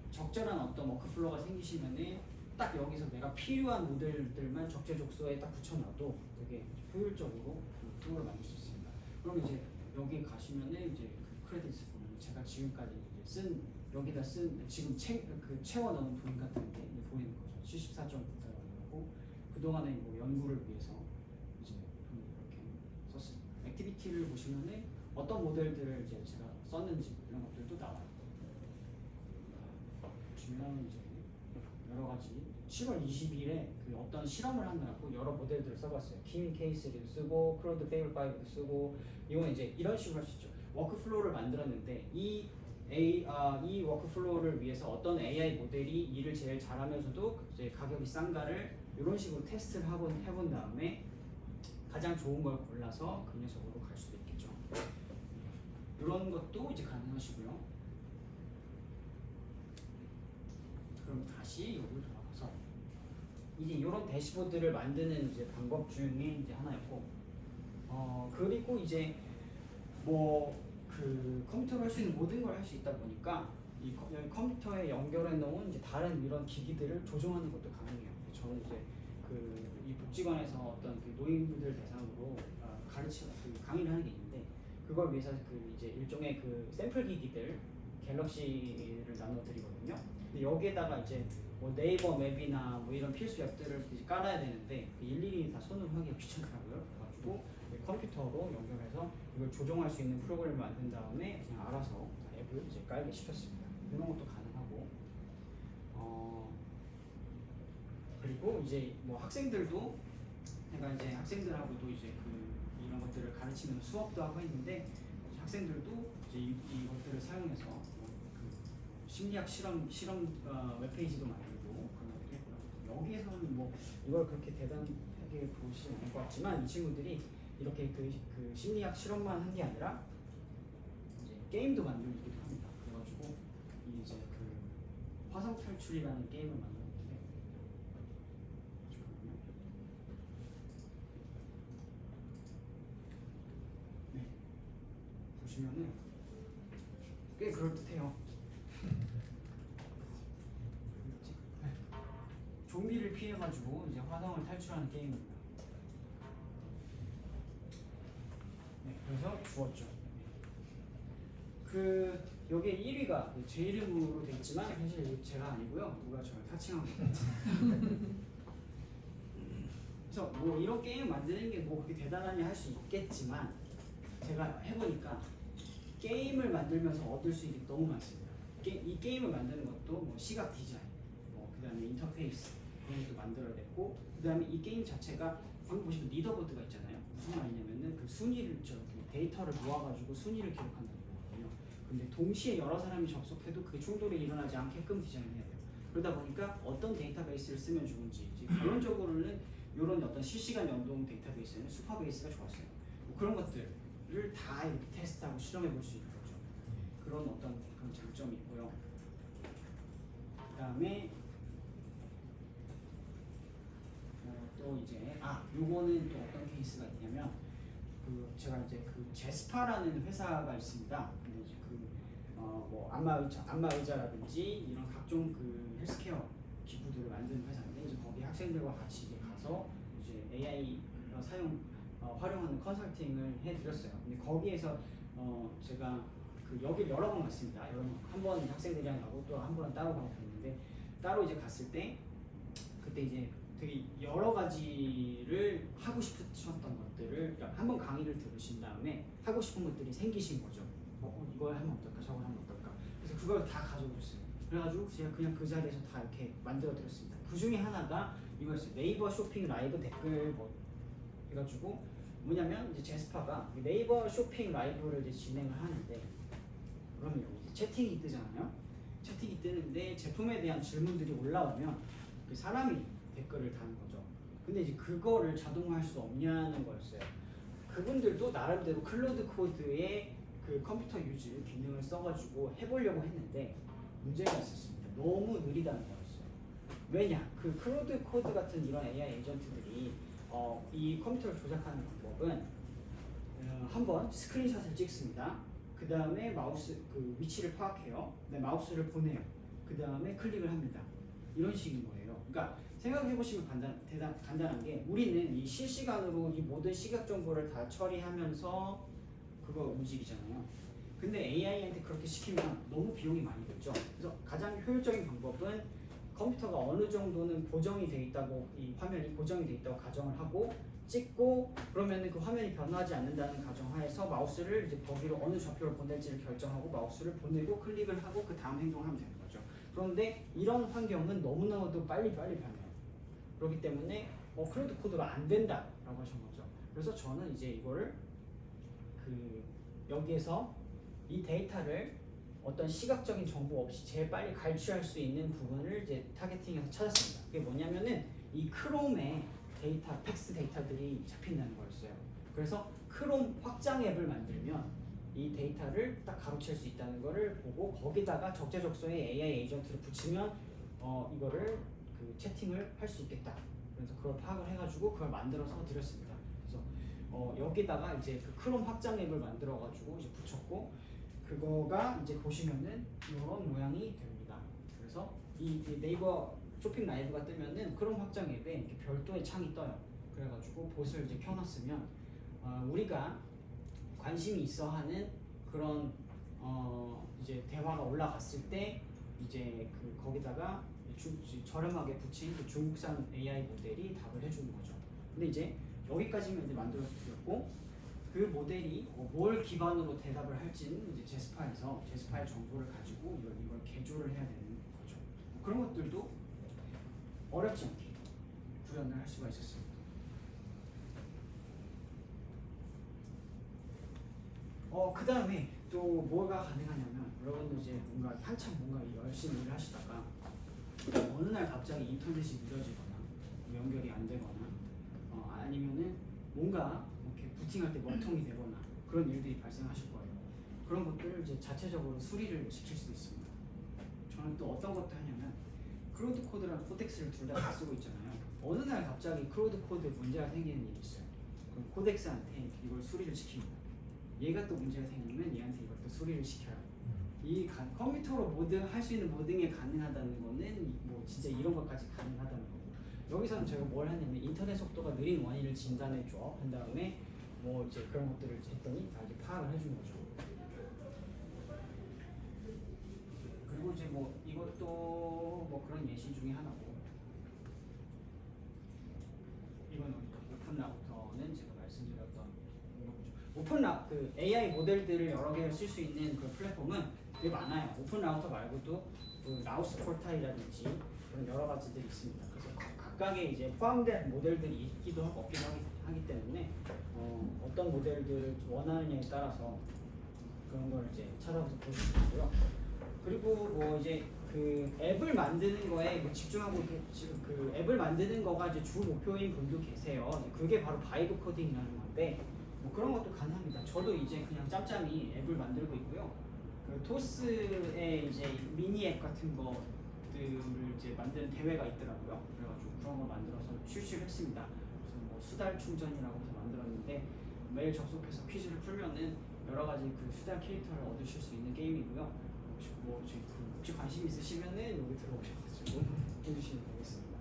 적절한 어떤 워크플로우가 생기시면은 딱 여기서 내가 필요한 모델들만 적재적소에 딱 붙여놔도 되게 효율적으로 프로를 만들 수 있습니다. 그럼 이제 여기 가시면은 이제 그 크레딧을 보면 제가 지금까지 이제 여기다 지금 채워 넣은 돈 같은 게 보이는 거죠. 74.9달러고 그동안에 연구를 위해서 이제 이렇게 썼습니다. 액티비티를 보시면은 어떤 모델들을 이제 제가 썼는지 이런 것들도 나와요. 보시면 이제 여러 가지 7월 20일에 그 어떤 실험을 하느라고 여러 모델들을 써봤어요. 키미 K3도 쓰고 클로드 페이블 5도 쓰고, 이건 이제 이런 식으로 할 수 있죠. 워크플로우를 만들었는데 이 워크플로우를 위해서 어떤 AI 모델이 일을 제일 잘하면서도 이제 가격이 싼가를 이런 식으로 테스트를 해본 다음에 가장 좋은 걸 골라서 그 녀석으로 갈 수도 있겠죠. 이런 것도 이제 가능하시고요. 그럼 다시 여기로 돌아가서 이제 이런 대시보드를 만드는 이제 방법 중에 이제 하나였고, 그리고 이제 그 컴퓨터로 할 수 있는 모든 걸 할 수 있다 보니까 이 컴퓨터에 연결해 놓은 이제 다른 이런 기기들을 조종하는 것도 가능해요. 저는 이제 이 복지관에서 어떤 그 노인분들 대상으로 강의를 하는 게 있는데, 그걸 위해서 이제 일종의 그 샘플 기기들 갤럭시를 나눠드리거든요. 근데 여기에다가 이제 네이버 맵이나 이런 필수 앱들을 이제 깔아야 되는데 일일이 다 손으로 하기가 귀찮더라고요. 그래가지고 컴퓨터로 연결해서 이걸 조종할 수 있는 프로그램을 만든 다음에 그냥 알아서 앱을 이제 깔게 시켰습니다. 이런 것도 가능하고, 그리고 이제 학생들도 제가 이제 학생들하고도 이제 이런 것들을 가르치면서 수업도 하고 있는데, 학생들도 이제 이것들을 사용해서 심리학 실험 웹페이지도 만들고 그런 것도 했고요. 여기에서는 이걸 그렇게 대단하게 보시지 않을 것 같지만 이 친구들이 이렇게 그 심리학 실험만 한 게 아니라 이제 게임도 만들기도 합니다. 그래가지고 이제 화성 탈출이라는 게임을 만들었는데, 네, 보시면은 꽤 그럴듯해요. 좀비를 피해가지고 이제 화성을 탈출하는 게임입니다. 네, 그래서 죽었죠. 여기에 1위가 제 이름으로 돼 있지만 사실 제가 아니고요. 누가 저를 타칭한 겁니다. 그래서 이런 게임 만드는 게 그렇게 대단하냐 할 수 있겠지만, 제가 해보니까 게임을 만들면서 얻을 수 있는 게 너무 많습니다. 이 게임을 만드는 것도 시각 디자인, 그다음에 인터페이스 그런 것도 만들어야 됐고, 그다음에 이 게임 자체가 방금 보시면 리더보드가 있잖아요. 무슨 말이냐면은 그 순위를 데이터를 모아가지고 순위를 기록한다는 거거든요. 근데 동시에 여러 사람이 접속해도 그 충돌이 일어나지 않게끔 디자인해야 돼요. 그러다 보니까 어떤 데이터베이스를 쓰면 좋은지 이제 결론적으로는 이런 어떤 실시간 연동 데이터베이스는 슈퍼베이스가 좋았어요. 뭐 그런 것들을 다 이렇게 테스트하고 실험해 볼 수 있는 거죠. 그런 어떤 그런 장점이 있고요. 그다음에 또 이제 요거는 또 어떤 케이스가 있냐면 그 제가 이제 그 제스파라는 회사가 있습니다. 근데 이제 뭐 안마의자라든지 이런 각종 그 헬스케어 기구들을 만드는 회사인데 이제 거기 학생들과 같이 이제 가서 이제 AI 활용하는 컨설팅을 해드렸어요. 근데 거기에서 제가 그 여기 여러 번 갔습니다. 한 번 학생들이랑 가고 또 한 번 따로 갔는데 따로 이제 갔을 때 그때 이제 되게 여러 가지를 하고 싶으셨던 것들을 한번 강의를 들으신 다음에 하고 싶은 것들이 생기신 거죠. 이걸 하면 어떨까, 저걸 하면 어떨까. 그래서 그걸 다 가져오셨어요. 그래가지고 제가 그냥 그 자리에서 다 이렇게 만들어 드렸습니다. 그 중에 하나가 이거였어요. 네이버 쇼핑 라이브 댓글 뭐 해가지고 뭐냐면 이제 제스파가 네이버 쇼핑 라이브를 이제 진행을 하는데 그러면 여기 채팅이 뜨잖아요. 채팅이 뜨는데 제품에 대한 질문들이 올라오면 그 사람이 댓글을 다는 거죠. 근데 이제 그거를 자동화할 수 없냐는 거였어요. 그분들도 나름대로 클로드 코드의 그 컴퓨터 유즈 기능을 써가지고 해보려고 했는데 문제가 있었습니다. 너무 느리다는 거였어요. 왜냐? 그 클로드 코드 같은 이런 AI 에이전트들이 이 컴퓨터를 조작하는 방법은 한번 스크린샷을 찍습니다. 그 다음에 마우스 그 위치를 파악해요. 네, 마우스를 보내요. 그 다음에 클릭을 합니다. 이런 식인 거예요. 그러니까 생각해 보시면 간단한 게 우리는 이 실시간으로 이 모든 시각 정보를 다 처리하면서 그거 움직이잖아요. 근데 AI한테 그렇게 시키면 너무 비용이 많이 들죠. 그래서 가장 효율적인 방법은 컴퓨터가 어느 정도는 고정이 돼 있다고 이 화면이 고정이 돼 있다고 가정을 하고 찍고 그러면은 그 화면이 변하지 않는다는 가정하에서 마우스를 이제 거기로 어느 좌표로 보낼지를 결정하고 마우스를 보내고 클릭을 하고 그 다음 행동을 하면 되는 거죠. 그런데 이런 환경은 너무나도 빨리 변해요. 그렇기 때문에 클로드 코드로 안 된다라고 하신 거죠. 그래서 저는 이제 이거를 여기에서 이 데이터를 어떤 시각적인 정보 없이 제일 빨리 갈취할 수 있는 부분을 이제 타겟팅해서 찾았습니다. 그게 뭐냐면은 이 크롬에 텍스트 데이터들이 잡힌다는 거였어요. 그래서 크롬 확장 앱을 만들면 이 데이터를 딱 가로챌 수 있다는 거를 보고 거기다가 적재적소에 AI 에이전트를 붙이면 이거를 그 채팅을 할 수 있겠다. 그래서 그걸 파악을 해가지고 그걸 만들어서 드렸습니다. 그래서 여기다가 이제 그 크롬 확장 앱을 만들어가지고 이제 붙였고 그거가 이제 보시면은 이런 모양이 됩니다. 그래서 이 네이버 쇼핑 라이브가 뜨면은 크롬 확장 앱에 이렇게 별도의 창이 떠요. 그래가지고 봇을 이제 켜놨으면 우리가 관심이 있어하는 그런 이제 대화가 올라갔을 때 이제 거기다가 저렴하게 붙인 그 중국산 AI 모델이 답을 해주는 거죠. 근데 이제 여기까지만 이제 만들어서 드렸고 그 모델이 뭘 기반으로 대답을 할지는 이제 제스파의 정보를 가지고 이걸 개조를 해야 되는 거죠. 그런 것들도 어렵지 않게 구현을 할 수가 있었습니다. 그 다음에 또 뭐가 가능하냐면 여러분들 이제 한참 열심히 일을 하시다가 어느 날 갑자기 인터넷이 느려지거나 연결이 안 되거나 아니면은 뭔가 이렇게 부팅할 때 먹통이 되거나 그런 일들이 발생하실 거예요. 그런 것들을 이제 자체적으로 수리를 시킬 수 있습니다. 저는 또 어떤 것도 하냐면 클로드 코드랑 코덱스를 둘 다 쓰고 있잖아요. 어느 날 갑자기 클로드 코드에 문제가 생기는 일이 있어요. 그럼 코덱스한테 이걸 수리를 시킵니다. 얘가 또 문제가 생기면 얘한테 이걸 또 수리를 시켜요. 이 컴퓨터로 할 수 있는 모든 게 가능하다는 거는 뭐 진짜 이런 것까지 가능하다는 거고 여기서는 제가 뭘 했냐면 인터넷 속도가 느린 원인을 진단해줘 한 다음에 뭐 이제 그런 것들을 했더니 다 이제 파악을 해준 거죠. 그리고 이제 뭐 이것도 뭐 그런 예시 중에 하나고 이건 오픈 라우터는 제가 말씀드렸던 거죠. 그 AI 모델들을 여러 개를 쓸 수 있는 그 플랫폼은 되게 많아요. 오픈 라우터 말고도 그 라우스 포탈이라든지 그런 여러 가지들이 있습니다. 그래서 각각의 이제 포함된 모델들이 있기도 하고 없기도 하기 때문에 어떤 모델들을 원하느냐에 따라서 그런 걸 이제 찾아서 보실 수 있고요. 그리고 뭐 이제 그 앱을 만드는 거에 뭐 집중하고 지금 그 앱을 만드는 거가 이제 주 목표인 분도 계세요. 이제 그게 바로 바이브 코딩이라는 건데 뭐 그런 것도 가능합니다. 저도 이제 그냥 짬짬이 앱을 만들고 있고요. 그 토스에 이제 미니 앱 같은 것들을 이제 만드는 대회가 있더라고요. 그래가지고 그런 거 만들어서 출시를 했습니다. 그래서 뭐 수달 충전이라고 해서 만들었는데 매일 접속해서 퀴즈를 풀면은 여러 가지 그 수달 캐릭터를 얻으실 수 있는 게임이고요. 혹시 관심 있으시면은 여기 들어오셔가지고 해주시면 되겠습니다.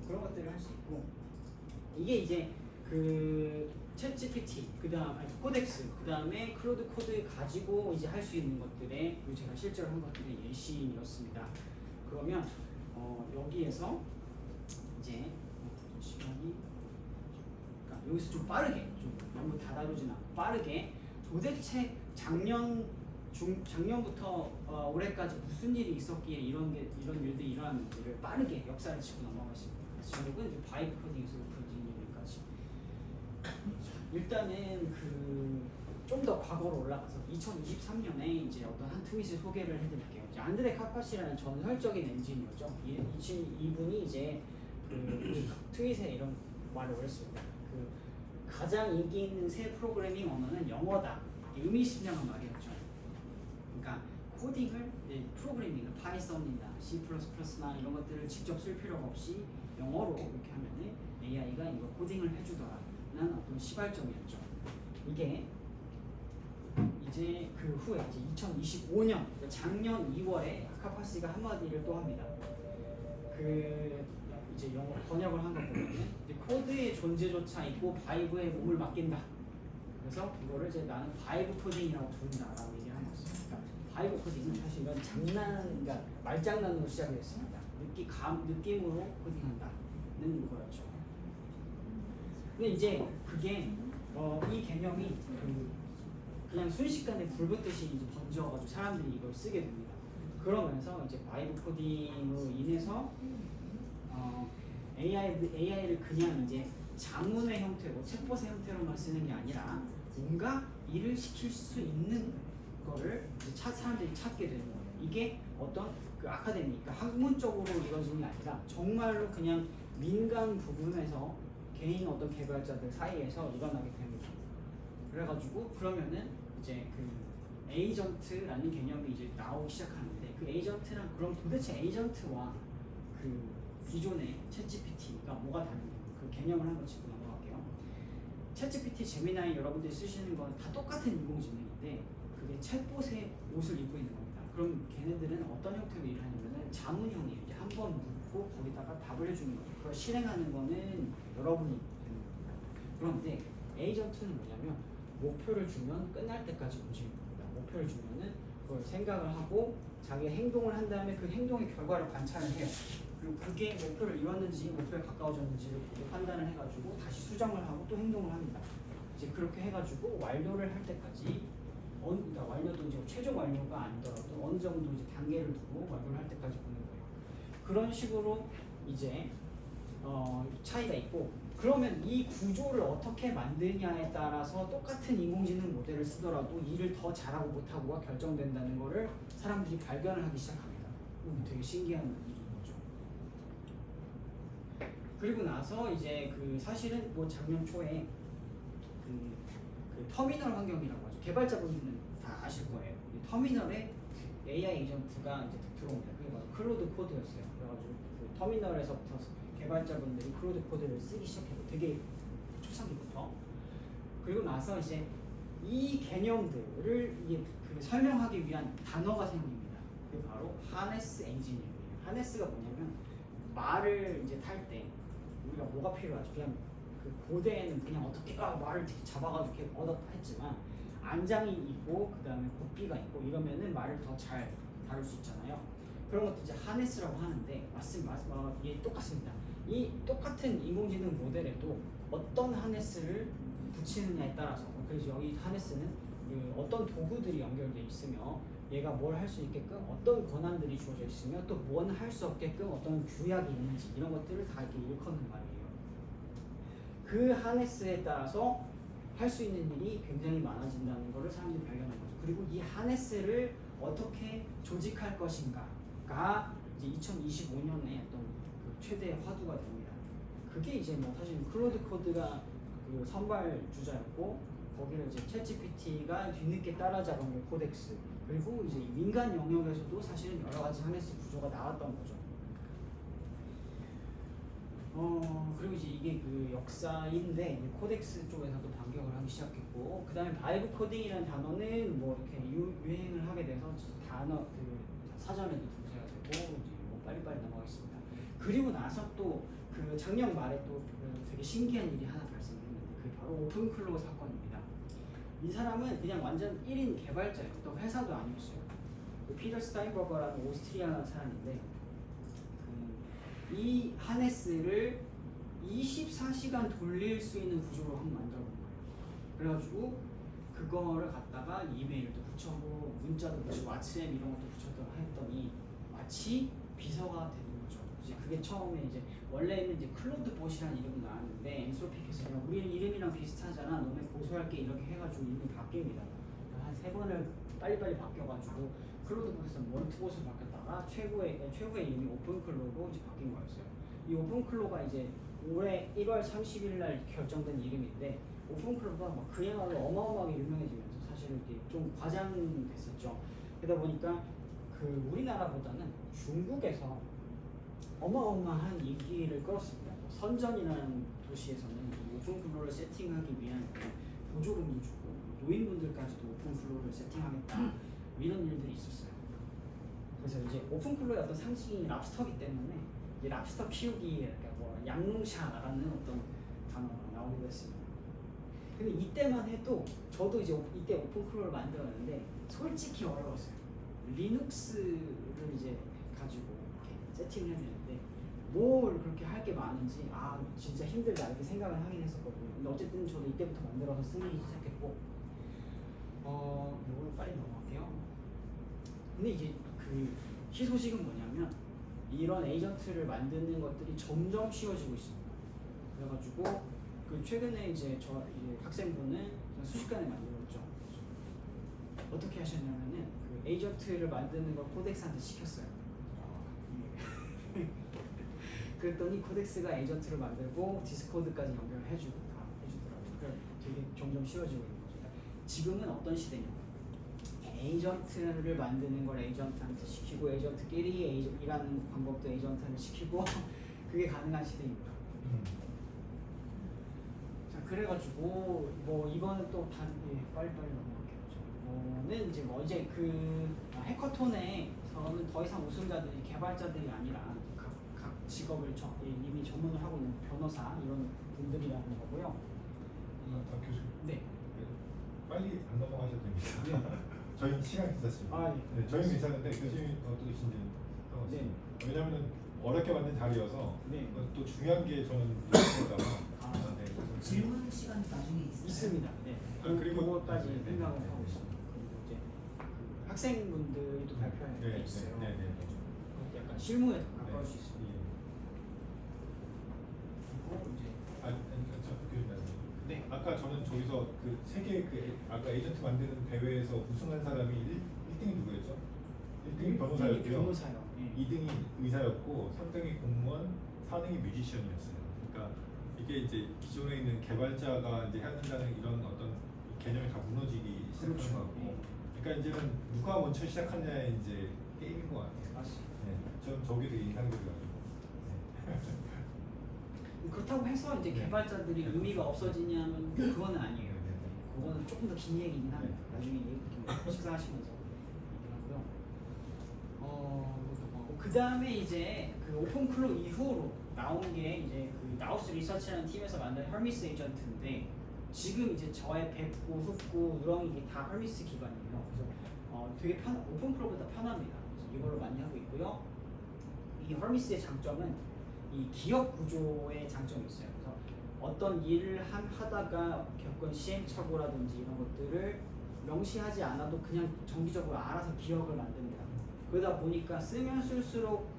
그런 것들을 할 수 있고 이게 이제 그 챗GPT 그다음 코덱스 그다음에 클로드 코드 가지고 이제 할 수 있는 것들의 제가 실제로 한 것들의 예시였습니다. 그러면 여기에서 이제 시간이 그러니까 여기서 좀 빠르게 좀 너무 다 다루진 않고 빠르게 도대체 작년부터 올해까지 무슨 일이 있었기에 이런 일들이 일어났는지를 빠르게 역사를 치고 넘어가겠습니다. 제목은 이제 바이브 코딩에서 오픈진 일까지. 일단은 그 좀 더 과거로 올라가서 2023년에 이제 어떤 한 트윗을 소개를 해드릴게요. 이제 안드레 카파시라는 전설적인 엔지니어죠. 이분이 이제 그 트윗에 이런 말을 올렸습니다. 그 가장 인기 있는 새 프로그래밍 언어는 영어다. 의미심장한 말이었죠. 그러니까 코딩을 프로그래밍을 파이썬이나 C++나 이런 것들을 직접 쓸 필요가 없이 영어로 이렇게 하면은 AI가 이거 코딩을 해주더라는 어떤 시발점이었죠. 이게 이제 그 후에 이제 2025년 작년 2월에 카파시가 한마디를 또 합니다. 그 이제 영어 번역을 한 거 보면은 코드의 존재조차 있고 바이브에 몸을 맡긴다. 그래서 이거를 이제 나는 바이브 코딩이라고 부른다라고 얘기를 하는 거죠. 그러니까 바이브 코딩은 사실 이건 그러니까 말장난으로 시작이 됐습니다. 느낌으로 코딩한다는 거였죠. 근데 이제 그게 이 개념이 그냥 순식간에 불붙듯이 이제 번져가지고 사람들이 이걸 쓰게 됩니다. 그러면서 이제 바이브 코딩으로 인해서 AI를 그냥 이제 자문의 형태로 챗봇의 형태로만 쓰는 게 아니라 뭔가 일을 시킬 수 있는 거를 사람들이 찾게 되는 거예요. 이게 어떤 그 아카데미, 그러니까 학문적으로 이루어지는 게 아니라 정말로 그냥 민간 부분에서 개인 어떤 개발자들 사이에서 일어나게 됩니다. 그래가지고 그러면은 이제 그 에이전트라는 개념이 이제 나오기 시작하는데 그 에이전트랑 그럼 도대체 에이전트와 그 기존의 챗GPT가 뭐가 다른가? 그 개념을 한번 짚고 넘어갈게요. 챗GPT, 제미나이 여러분들이 쓰시는 건 다 똑같은 인공지능인데 그게 챗봇의 옷을 입고 있는 겁니다. 그럼 걔네들은 어떤 형태로 일을 하냐면은 자문형이에요. 이제 한 번 묻고 거기다가 답을 해주는 거예요. 그걸 실행하는 거는 여러분이 되는 겁니다. 그런데 에이전트는 뭐냐면 목표를 주면 끝날 때까지 움직이는 겁니다. 목표를 주면은 그걸 생각을 하고 자기 행동을 한 다음에 그 행동의 결과를 관찰을 해요. 그리고 그게 목표를 이뤘는지 목표에 가까워졌는지를 판단을 해가지고 다시 수정을 하고 또 행동을 합니다. 이제 그렇게 해가지고 완료를 할 때까지 그러니까 완료도 이제 최종 완료가 아니더라도 어느 정도 이제 단계를 두고 완료를 할 때까지 보는 거예요. 그런 식으로 이제 차이가 있고 그러면 이 구조를 어떻게 만드냐에 따라서 똑같은 인공지능 모델을 쓰더라도 일을 더 잘하고 못하고가 결정된다는 거를 사람들이 발견을 하기 시작합니다. 되게 신기한 일인 거죠. 그리고 나서 이제 그 사실은 뭐 작년 초에 그 터미널 환경이라고 하죠. 개발자분들은 다 아실 거예요. 이 터미널에 AI 에이전트가 이제 들어옵니다. 그게 바로 클로드 코드였어요. 그래가지고 그 터미널에서부터 개발자분들이 클로드 코드를 쓰기 시작해요. 되게 초창기부터. 그리고 나서 이제 이 개념들을 이게 그 설명하기 위한 단어가 생깁니다. 그게 바로 하네스 엔지니어예요. 하네스가 뭐냐면 말을 이제 탈 때 우리가 뭐가 필요하죠? 그냥 그 고대에는 그냥 어떻게 말을 잡아가지고 이렇게 얻었다 했지만 안장이 있고 그 다음에 고삐가 있고 이러면은 말을 더 잘 다룰 수 있잖아요. 그런 것도 이제 하네스라고 하는데 맞습니다. 이게 똑같습니다. 이 똑같은 인공지능 모델에도 어떤 하네스를 붙이느냐에 따라서 그래서 여기 하네스는 그 어떤 도구들이 연결되어 있으며 얘가 뭘 할 수 있게끔 어떤 권한들이 주어져 있으며 또 뭔 할 수 없게끔 어떤 규약이 있는지 이런 것들을 다 이렇게 일컫는 말이에요. 그 하네스에 따라서 할 수 있는 일이 굉장히 많아진다는 것을 사람들이 발견한 거죠. 그리고 이 하네스를 어떻게 조직할 것인가가 이제 2025년에 어떤 그 최대 화두가 됩니다. 그게 이제 뭐 사실 클로드 코드가 그 선발 주자였고 거기를 이제 챗GPT가 뒤늦게 따라잡은 게 코덱스, 그리고 이제 민간 영역에서도 사실은 여러 가지 하네스 구조가 나왔던 거죠. 그리고 이제 이게 그 역사인데 이제 코덱스 쪽에서도 반격을 하기 시작했고, 그 다음에 바이브 코딩이라는 단어는 뭐 이렇게 유행을 하게 돼서 단어 그 사전에도 등재가 되고 이제 뭐 빨리빨리 넘어가겠습니다. 그리고 나서 또 그 작년 말에 또 되게 신기한 일이 하나 발생했는데 그게 바로 오픈클로우 사건입니다. 이 사람은 그냥 완전 1인 개발자예요. 또 회사도 아니었어요. 그 피터 스타인버거라는 오스트리아 사람인데 이 하네스를 24시간 돌릴 수 있는 구조로 한번 만들어 본 거예요. 그래가지고 그거를 갖다가 이메일도 붙여고 문자도 붙이고 왓츠앱 이런 것도 붙여서 했더니 마치 비서가 되는 거죠. 이제 그게 처음에 이제 원래는 이제 클로드 봇이라는 이름이 나왔는데 엔트로피께서 우리 이름이랑 비슷하잖아, 너네 고소할게 이렇게 해가지고 이름이 바뀝니다. 한 3번을 빨리빨리 바뀌어가지고 클로드 봇에서 원투봇으로 바뀌었다가 최고의 이름이 오픈클로우로 이제 바뀐 거였어요. 이 오픈클로우가 이제 올해 1월 30일 날 결정된 이름인데 오픈클로우가 막 그야말로 어마어마하게 유명해지면서 사실은 이게 좀 과장됐었죠. 그러다 보니까 그 우리나라보다는 중국에서 어마어마한 인기를 끌었습니다. 뭐 선전이라는 도시에서는 오픈클로우를 세팅하기 위한 보조금도 주고 노인분들까지도 오픈클로우를 세팅하겠다 이런 일들이 있었어요. 그래서 이제 오픈클로우의 어떤 상징이 랍스터기 때문에 이제 랍스터 키우기, 그러니까 뭐 양롱샤라는 어떤 단어가 나오기도 했습니다. 근데 이때만 해도 저도 이제 이때 오픈클로우를 만들었는데 솔직히 어려웠어요. 리눅스를 이제 가지고 이렇게 세팅을 해야 되는데 뭘 그렇게 할 게 많은지 진짜 힘들다 이렇게 생각을 하긴 했었거든요. 근데 어쨌든 저도 이때부터 만들어서 쓰기 시작했고 이걸 빨리 넘어갈게요. 근데 이제 그 희소식은 뭐냐면 이런 에이전트를 만드는 것들이 점점 쉬워지고 있습니다. 그래가지고 그 최근에 이제 이제 학생분은 순식간에 만들었죠. 어떻게 하셨냐면은 그 에이전트를 만드는 걸 코덱스한테 시켰어요. 그랬더니 코덱스가 에이전트를 만들고 디스코드까지 연결해주고 다 해주더라고요. 그러니까 되게 점점 쉬워지고 있는 거죠. 지금은 어떤 시대냐? 에이전트를 만드는 걸 에이전트한테 시키고 에이전트끼리 일하는 방법도 에이전트한테 시키고 그게 가능한 시대입니다. 자, 그래가지고 뭐 이거는 또 빨리빨리 넘어갈게요. 이거는 이제 그 해커톤에서는 더 이상 우승자들이 개발자들이 아니라 각 직업을 이미 전문을 하고 있는 변호사 이런 분들이라는 거고요. 교수님. 네. 빨리 안 넘어가셔도 됩니다. 저희 시간 괜찮습니다. 예. 네, 저희는 괜찮은데 교수님이 어떻게 하시는지 상관없습니다. 네. 왜냐하면 어렵게 만든 자리여서 네. 또 중요한 게 저는 이거다가 네. 질문 시간 나중에 있어요? 있습니다. 네. 그리고 그거까지 네, 생각을 네, 하고 네. 있습니다. 그리고 이제 그 학생분들도 발표할 게 있어요. 네. 그것도 약간 실무에 더 가까울 수 있습니다. 그리고 이제 저 교수님 말씀. 네. 아까 저는 저기서 그 세계 아까 에이전트 만드는 대회에서 우승한 사람이 1등이 누구였죠? 1등이 변호사였고요. 변호사요. 네. 2등이 의사였고 3등이 공무원, 4등이 뮤지션이었어요. 그러니까 이게 이제 기존에 있는 개발자가 이제 해야 된다는 이런 어떤 개념이 다 무너지기 시작한 그렇죠. 것 같고, 네. 그러니까 이제는 누가 먼저 시작하냐의 이제 게임인 것 같아요. 맞습니다. 네, 전 저게 되게 인상적이어가지고. 그렇다고 해서 이제 네. 개발자들이 네. 의미가 없어지냐면 그거는 아니에요. 그거는 조금 더 긴 얘기긴 합니다. 네. 나중에 식사하시면서 얘기하고요. 그 다음에 이제 그 오픈클로우 이후로 나온 게 이제 그 나우스 리서치라는 팀에서 만든 헐미스 에이전트인데 지금 이제 저의 뵙고 흡고 누렁이 이게 다 헐미스 기반이에요. 그래서 되게 오픈클로우보다 편합니다. 그래서 이걸로 많이 하고 있고요. 이 헐미스의 장점은 이 기업 구조의 장점이 있어요. 그래서 어떤 일을 하다가 겪은 시행착오라든지 이런 것들을 명시하지 않아도 그냥 정기적으로 알아서 기억을 만듭니다. 그러다 보니까 쓰면 쓸수록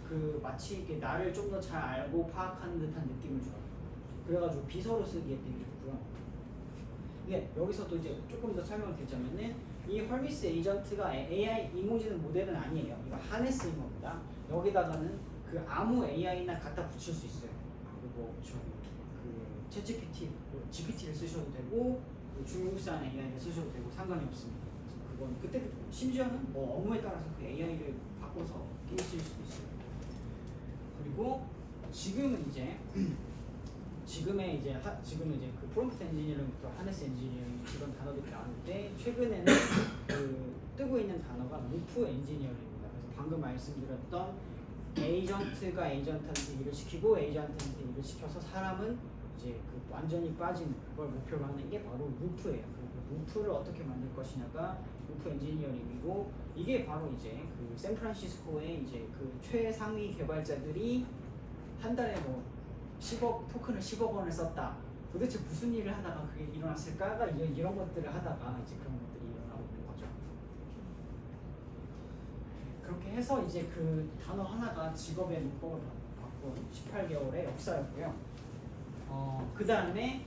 그 마치 이렇게 나를 좀 더 잘 알고 파악하는 듯한 느낌을 줘요. 그래가지고 비서로 쓰기에 되게 좋고요. 근데 여기서도 이제 조금 더 설명을 드리자면은 이 헐미스 에이전트가 AI 인공지능 모델은 아니에요. 이거 하네스인 겁니다. 여기다가는 그 아무 AI나 갖다 붙일 수 있어요. 그리고 저기 그 챗GPT, GPT를 쓰셔도 되고 중국산 AI를 쓰셔도 되고 상관이 없습니다. 그래서 그건 그때 심지어는 뭐 업무에 따라서 그 AI를 바꿔서 끼울 수도 있어요. 그리고 지금은 이제 지금은 이제 그 프롬프트 엔지니어링부터 하네스 엔지니어링 이런 단어들이 나오는데 최근에는 그 뜨고 있는 단어가 루프 엔지니어링입니다. 그래서 방금 말씀드렸던 에이전트가 에이전트한테 일을 시키고 에이전트한테 일을 시켜서 사람은 이제 그 완전히 빠진 그걸 목표로 하는 게 바로 루프예요. 그 루프를 어떻게 만들 것이냐가 루프 엔지니어링이고 이게 바로 이제 그 샌프란시스코의 이제 그 최상위 개발자들이 한 달에 뭐 10억 토큰을 10억 원을 썼다. 도대체 무슨 일을 하다가 그게 일어났을까가 이런 것들을 하다가 이제 그런 것들이 일어나고 있는 거죠. 그렇게 해서 이제 그 단어 하나가 직업의 문법을 바꾼 18개월의 역사였고요. 그 다음에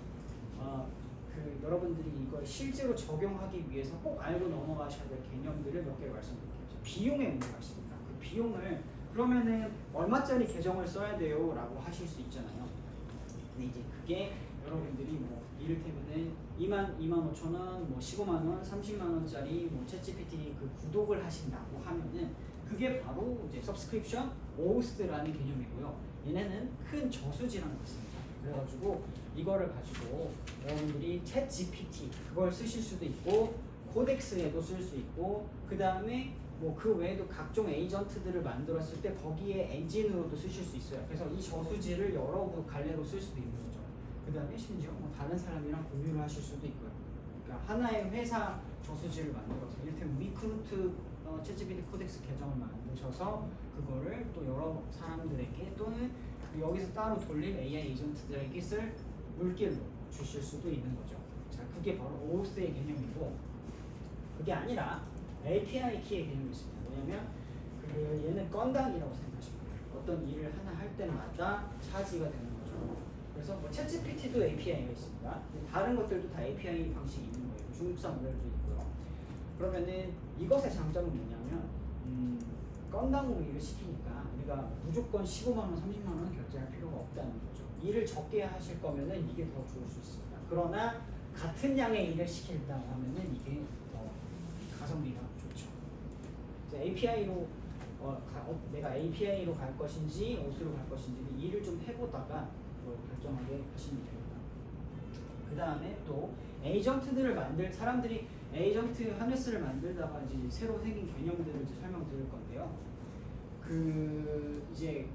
그 여러분들이 이걸 실제로 적용하기 위해서 꼭 알고 넘어가셔야 될 개념들을 몇 개를 말씀드릴게요. 비용의 문제가 있습니다. 그 비용을 그러면은 얼마짜리 계정을 써야 돼요? 라고 하실 수 있잖아요. 근데 이제 그게 여러분들이 뭐 이를테면은 2만 5천 원, 뭐 15만 원, 30만 원짜리 뭐 챗GPT 그 구독을 하신다고 하면은 그게 바로 이제 서브스크립션 오스트라는 개념이고요. 얘네는 큰 저수지라는 거 있습니다. 그래가지고 이거를 가지고 여러분들이 챗GPT 그걸 쓰실 수도 있고 코덱스에도 쓸 수 있고 그 다음에 뭐 그 외에도 각종 에이전트들을 만들었을 때 거기에 엔진으로도 쓰실 수 있어요. 그래서 이 저수지를 여러 갈래로 쓸 수도 있는 거죠. 그 다음에 심지어 뭐 다른 사람이랑 공유를 하실 수도 있고요. 그러니까 하나의 회사 저수지를 만들어서 이를테면 위크루트 챗GPT 코덱스 계정을 만드셔서 그거를 또 여러 사람들에게 또는 여기서 따로 돌릴 AI 에이전트들에게 쓸 물길로 주실 수도 있는 거죠. 자, 그게 바로 OOS의 개념이고 그게 아니라 API 키의 개념이 있습니다. 뭐냐면 그 얘는 건당이라고 생각하시면 돼요. 어떤 일을 하나 할 때마다 차지가 되는 거죠. 그래서 뭐 챗GPT도 API가 있습니다. 다른 것들도 다 API 방식이 있는 거예요. 중국산 모델도 있고요. 그러면은 이것의 장점은 뭐냐면 건당으로 일을 시키니까 우리가 무조건 15만 원, 30만 원 결제할 필요가 없다는 거죠. 일을 적게 하실 거면은 이게 더 좋을 수 있습니다. 그러나 같은 양의 일을 시킨다고 하면은 이게 더 가성비가 좋죠. 이제 API로 내가 API로 갈 것인지 OS로 갈 것인지 일을 좀 해보다가 결정하게 하시면 됩니다. 그 다음에 또 에이전트들을 만들 사람들이 에이전트 하네스를 만들다가 이제 새로 생긴 개념들을 이제 설명드릴 건데요. 그 이제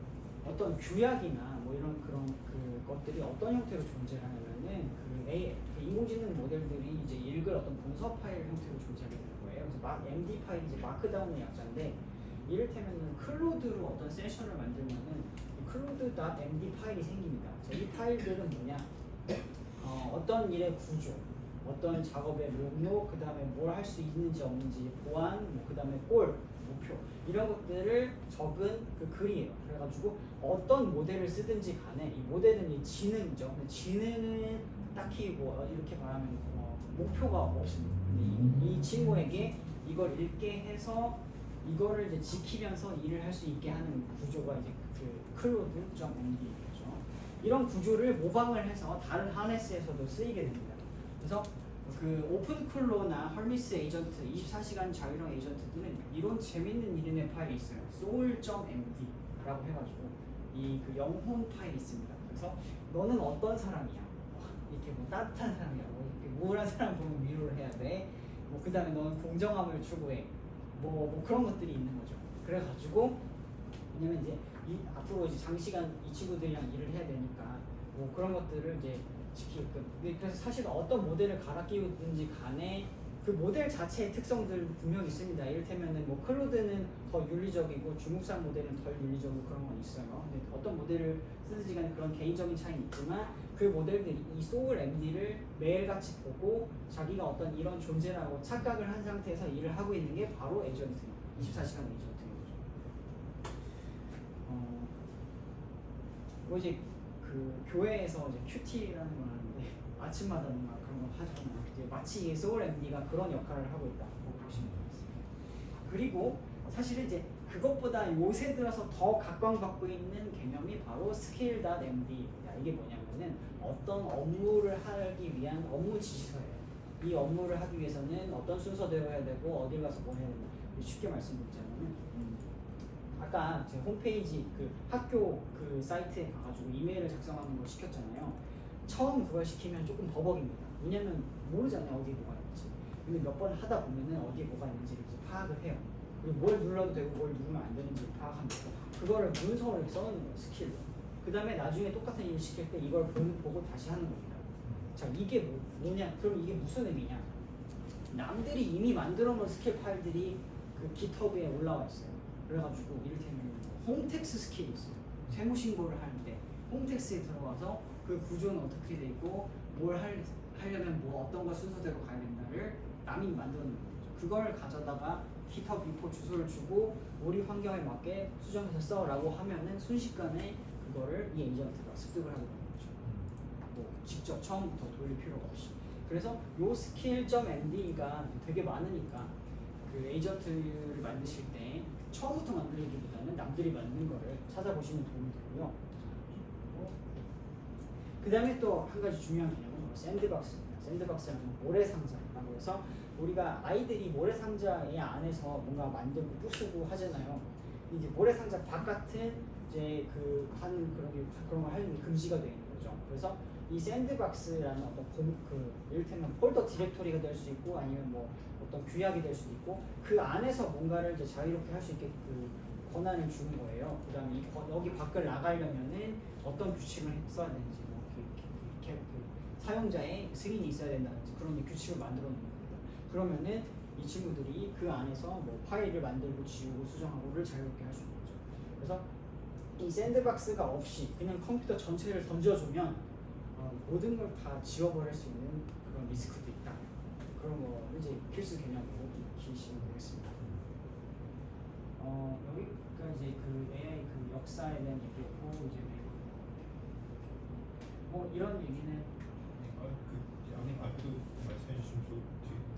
어떤 규약이나 뭐 이런 그런 그 것들이 어떤 형태로 존재하냐면은 그 인공지능 모델들이 이제 읽을 어떤 문서 파일 형태로 존재하게 되는 거예요. 그래서 MD 파일이 이제 마크다운의 약자인데 이를테면은 클로드로 어떤 세션을 만들면은 클로드.md 파일이 생깁니다. 이 파일들은 뭐냐? 어떤 일의 구조, 어떤 작업의 목록, 그 다음에 뭘 할 수 있는지 없는지, 보안, 뭐 그 다음에 골, 목표 이런 것들을 적은 그 글이에요. 그래가지고 어떤 모델을 쓰든지 간에 이 모델은 이 지능이죠. 근데 지능은 딱히 뭐 이렇게 말하면 목표가 없습니다. 이 친구에게 이걸 읽게 해서 이거를 이제 지키면서 일을 할 수 있게 하는 구조가 이제 그 클로드.md죠. 이런 구조를 모방을 해서 다른 하네스에서도 쓰이게 됩니다. 그래서 그 오픈클로나 헐미스 에이전트 24시간 자유형 에이전트들은 이런 재밌는 이름의 파일이 있어요. soul.md라고 해가지고 이 그 영혼 파일이 있습니다. 그래서 너는 어떤 사람이야? 이렇게 뭐 따뜻한 사람이야. 뭐 이렇게 우울한 사람 보면 위로를 해야 돼. 뭐 그 다음에 너는 공정함을 추구해. 뭐 그런 것들이 있는 거죠. 그래가지고 왜냐면 이제 앞으로 이제 장시간 이 친구들이랑 일을 해야 되니까 뭐 그런 것들을 이제 지키게끔. 그래서 사실 어떤 모델을 갈아 끼우든지 간에 그 모델 자체의 특성들 분명히 있습니다. 이를테면은 뭐 클로드는 더 윤리적이고 중국산 모델은 덜 윤리적이고 그런 건 있어요. 근데 어떤 모델을 쓰든지 간에 그런 개인적인 차이는 있지만 그 모델들이 이 소울 MD를 매일같이 보고 자기가 어떤 이런 존재라고 착각을 한 상태에서 일을 하고 있는 게 바로 에이전트, 24시간 에이전트인 거죠. 뭐 이제 그 교회에서 이제 큐티라는 걸 하는데 아침마다 뭔가 그런 걸 하잖아요. 이제 마치 이 소울 MD가 그런 역할을 하고 있다고 보시면 되겠습니다. 그리고 사실은 이제 그것보다 요새 들어서 더 각광받고 있는 개념이 바로 스킬.md입니다. 이게 뭐냐면은 어떤 업무를 하기 위한 업무 지시서예요. 이 업무를 하기 위해서는 어떤 순서대로 해야 되고 어딜 가서 뭐 해야 되나. 쉽게 말씀드리자면은 아까 제 홈페이지 그 학교 그 사이트에 가가지고 이메일을 작성하는 걸 시켰잖아요. 처음 그걸 시키면 조금 버벅입니다. 왜냐면 모르잖아요 어디에 뭐가 있는지. 근데 몇 번 하다 보면은 어디에 뭐가 있는지를 이제 파악을 해요. 그리고 뭘 눌러도 되고 뭘 누르면 안 되는지 파악합니다. 그거를 문서를 써놓는 거예요, 스킬로. 그 다음에 나중에 똑같은 일을 시킬 때 이걸 보고 다시 하는 겁니다. 자, 이게 뭐냐? 그럼 이게 무슨 의미냐? 남들이 이미 만들어 놓은 스킬 파일들이 그 GitHub에 올라와 있어요. 그래가지고 이를테면 홈택스 스킬이 있어요. 세무 신고를 하는데 홈택스에 들어가서 그 구조는 어떻게 돼 있고 뭘 하려면 뭐 어떤 거 순서대로 가야 된다를 남이 만들어 놓은 거죠. 그걸 가져다가 GitHub 리포 주소를 주고 우리 환경에 맞게 수정해서 써라고 하면은 순식간에 그거를 이 에이전트가 습득을 하게 되는 거죠. 뭐 직접 처음부터 돌릴 필요가 없이. 그래서 요 skill.md가 되게 많으니까 그 에이전트를 만드실 때 처음부터 만들기보다는 남들이 만든 거를 찾아보시면 도움이 되고요. 그 다음에 또 한 가지 중요한 개념은 샌드박스입니다. 샌드박스라는 모래상자라고 해서 우리가 아이들이 모래상자의 안에서 뭔가 만들고 부수고 하잖아요. 이제 모래상자 바깥은 이제 그런 걸 하는 게 금지가 되어 있는 거죠. 그래서 이 샌드박스라는 어떤 이를테면 폴더 디렉토리가 될 수 있고 아니면 뭐 어떤 규약이 될 수도 있고 그 안에서 뭔가를 이제 자유롭게 할 수 있게 그 권한을 주는 거예요. 그다음에 여기 밖을 나가려면은 어떤 규칙을 써야 되는지 뭐 사용자의 승인이 있어야 된다든지 그런 규칙을 만들어 놓는 겁니다. 그러면은 이 친구들이 그 안에서 뭐 파일을 만들고 지우고 수정하고를 자유롭게 할 수 있는 거죠. 그래서 이 샌드박스가 없이 그냥 컴퓨터 전체를 던져주면 모든 걸 다 지워버릴 수 있는 그런 리스크도 있다. 그런 거 이제 필수 개념으로 기시면 되겠습니다. 여기가 이제 그 AI 그 역사에 대한 얘기였고 이제 뭐 이런 얘기는 양님 앞도 말씀해 주시면 좀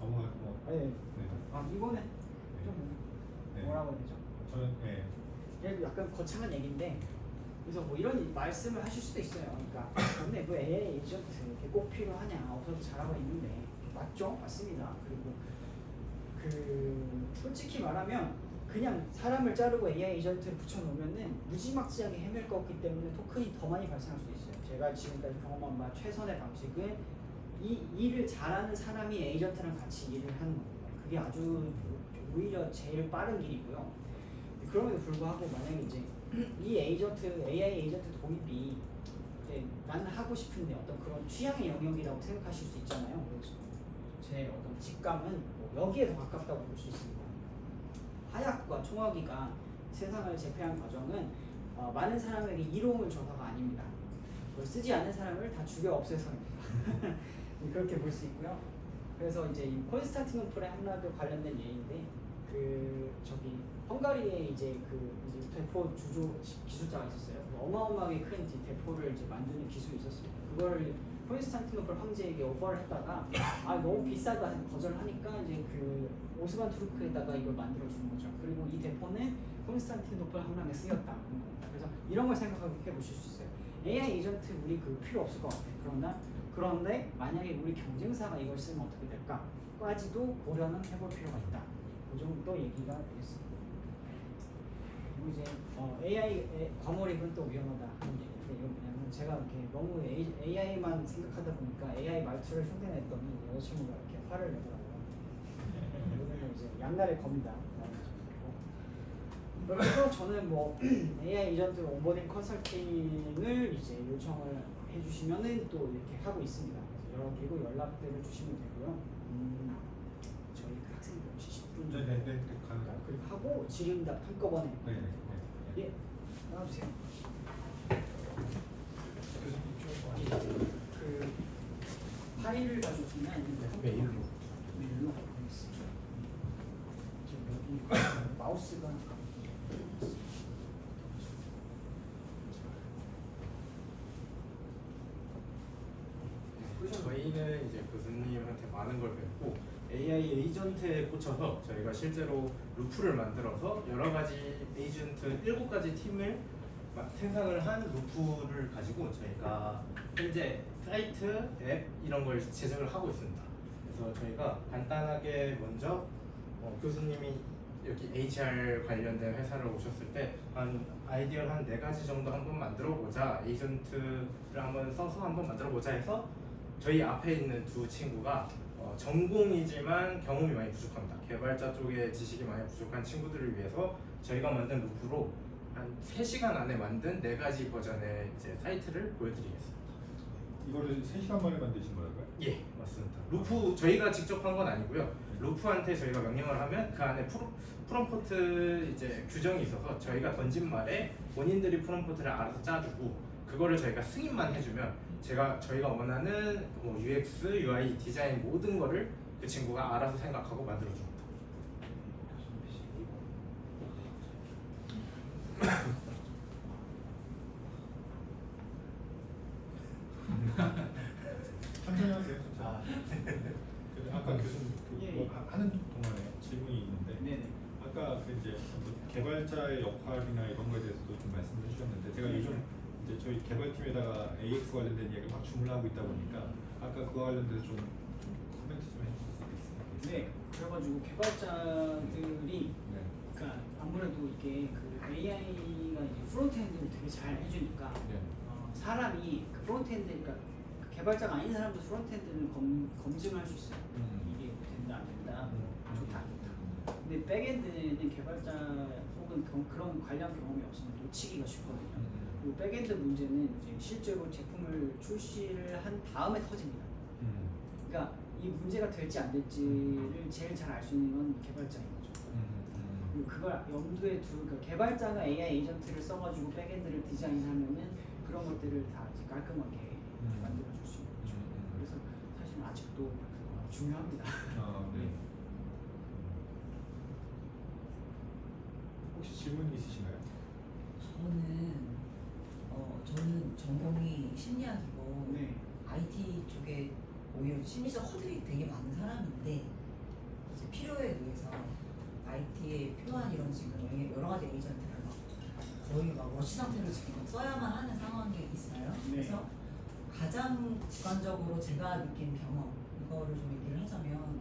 넘어갈 것 같아요. 네. 네. 이거는 좀 네. 뭐라고 해야 되죠? 저는 네. 얘도 약간 거창한 얘기인데 그래서 뭐 이런 말씀을 하실 수도 있어요. 그러니까 근데 그 AI 에이전트 이게 꼭 필요하냐? 없어도 잘하고 있는데 맞죠? 맞습니다. 그리고 그 솔직히 말하면 그냥 사람을 자르고 AI 에이전트를 붙여놓으면은 무지막지하게 헤맬 거 없기 때문에 토큰이 더 많이 발생할 수도 있어요. 제가 지금까지 경험한 바 최선의 방식은 이 일을 잘하는 사람이 에이전트랑 같이 일을 하는 겁니다. 그게 아주 오히려 제일 빠른 길이고요. 그럼에도 불구하고 만약에 이제 이 에이전트, AI 에이전트 도입이 이제 나는 하고 싶은데 어떤 그런 취향의 영역이라고 생각하실 수 있잖아요. 그래서 제 어떤 직감은 뭐 여기에 더 가깝다고 볼 수 있습니다. 화약과 총화기가 세상을 제패한 과정은 많은 사람에게 이로움을 줘서가 아닙니다. 그걸 쓰지 않는 사람을 다 죽여 없애서입니다. 그렇게 볼 수 있고요. 그래서 이제 이 콘스탄티노플의 함락에 관련된 예인데 헝가리에 이제 이제 대포 기술자가 있었어요. 어마어마하게 큰 이제 대포를 이제 만드는 기술이 있었어요. 그거를 콘스탄티노플 황제에게 오퍼를 했다가 너무 비싸다 거절하니까 이제 그 오스만 투르크에다가 이걸 만들어 주는 거죠. 그리고 이 대포는 콘스탄티노플 함락에 쓰였다. 그래서 이런 걸 생각해 보실 수 있어요. AI 에이전트 우리 필요 없을 것 같아. 그런데 만약에 우리 경쟁사가 이걸 쓰면 어떻게 될까?까지도 고려는 해볼 필요가 있다. 그 정도 얘기가 되겠습니다. 그리고 이제 AI 과몰입은 또 위험하다 하는 얘기인데 이건 뭐냐면 제가 이렇게 너무 AI만 생각하다 보니까 AI 말투를 흉내냈더니 여자친구가 이렇게 화를 내더라고요. 이거는 이제 양날의 검이다. 그래서 저는 뭐 AI 에이전트 온보딩 컨설팅을 이제 요청을 해주시면은 또 이렇게 하고 있습니다. 그리고 연락들을 주시면 되고요. 저희 그 학생들 혹시 10분 정도 가능합니다. 그리고 하고 질의응답 한꺼번에. 네. 예, 나와주세요. 그 파일을 가져오시면 아니면 메일로 하겠습니다. 지금 여기 마우스가 저희 에이전트한테 많은 걸 배웠고 AI 에이전트에 꽂혀서 저희가 실제로 루프를 만들어서 여러 가지 에이전트 7가지 팀을 생성을 한 루프를 가지고 저희가 현재 사이트, 앱 이런 걸 제작을 하고 있습니다. 그래서 저희가 간단하게 먼저 교수님이 여기 HR 관련된 회사를 오셨을 때 한 아이디어를 한 4가지 정도 한번 만들어 보자, 에이전트를 한번 써서 한번 만들어 보자 해서 저희 앞에 있는 두 친구가 전공이지만 경험이 많이 부족합니다. 개발자 쪽에 지식이 많이 부족한 친구들을 위해서 저희가 만든 루프로 한 3시간 안에 만든 4가지 버전의 이제 사이트를 보여드리겠습니다. 이거를 3시간 만에 만드신 거라고요? 예, 맞습니다. 루프 저희가 직접 한 건 아니고요. 루프한테 저희가 명령을 하면 그 안에 프롬프트 이제 규정이 있어서 저희가 던진 말에 본인들이 프롬프트를 알아서 짜주고 그거를 저희가 승인만 해주면 저희가 원하는 뭐 UX, UI, 디자인 모든 거를 그 친구가 알아서 생각하고 만들어줍니다. 천천히 하세요. 천천히. 아까 교수님 예, 뭐 예. 하는 동안에 질문이 있는데 네네. 아까 그 이제 뭐 개발자의 역할이나 이런 거에 대해서도 좀 말씀해 주셨는데 제가 요즘 이제 저희 개발팀에다가 AX 관련된 이야기를 막 주문하고 있다 보니까 아까 그거 관련돼서 좀 코멘트 좀 해주실 수 있겠어요? 네, 그래가지고 개발자들이 네. 그러니까 아무래도 이게 그 AI가 이제 프론트엔드를 되게 잘 해주니까 네. 사람이 그 프론트엔드 그러니까 그 개발자가 아닌 사람도 프론트엔드를 검증할 수 있어요. 이게 된다 안 된다, 좋다 안 좋다. 근데 백엔드는 개발자 혹은 그런 관련 경험이 없으면 놓치기가 쉽거든요. 그리고 백엔드 문제는 이제 실제로 제품을 출시를 한 다음에 터집니다. 그러니까 이 문제가 될지 안 될지를 제일 잘 알 수 있는 건 개발자인 거죠. 그리고 그걸 염두에 그러니까 개발자가 AI 에이전트를 써가지고 백엔드를 디자인하면은 그런 것들을 다 이제 깔끔하게 만들어줄 수 있는 거죠. 그래서 사실은 아직도 중요합니다. 네. 혹시 질문 있으신가요? 저는 전공이 심리학이고 네. IT 쪽에 오히려 심리적 허들이 되게 많은 사람인데 이제 필요에 의해서 IT에 필요한 이런 지금 여러 가지 에이전트를 막 거의 막 러시 상태로 지금 써야만 하는 상황이 있어요. 네. 그래서 가장 직관적으로 제가 느낀 경험 이거를 좀 얘기를 하자면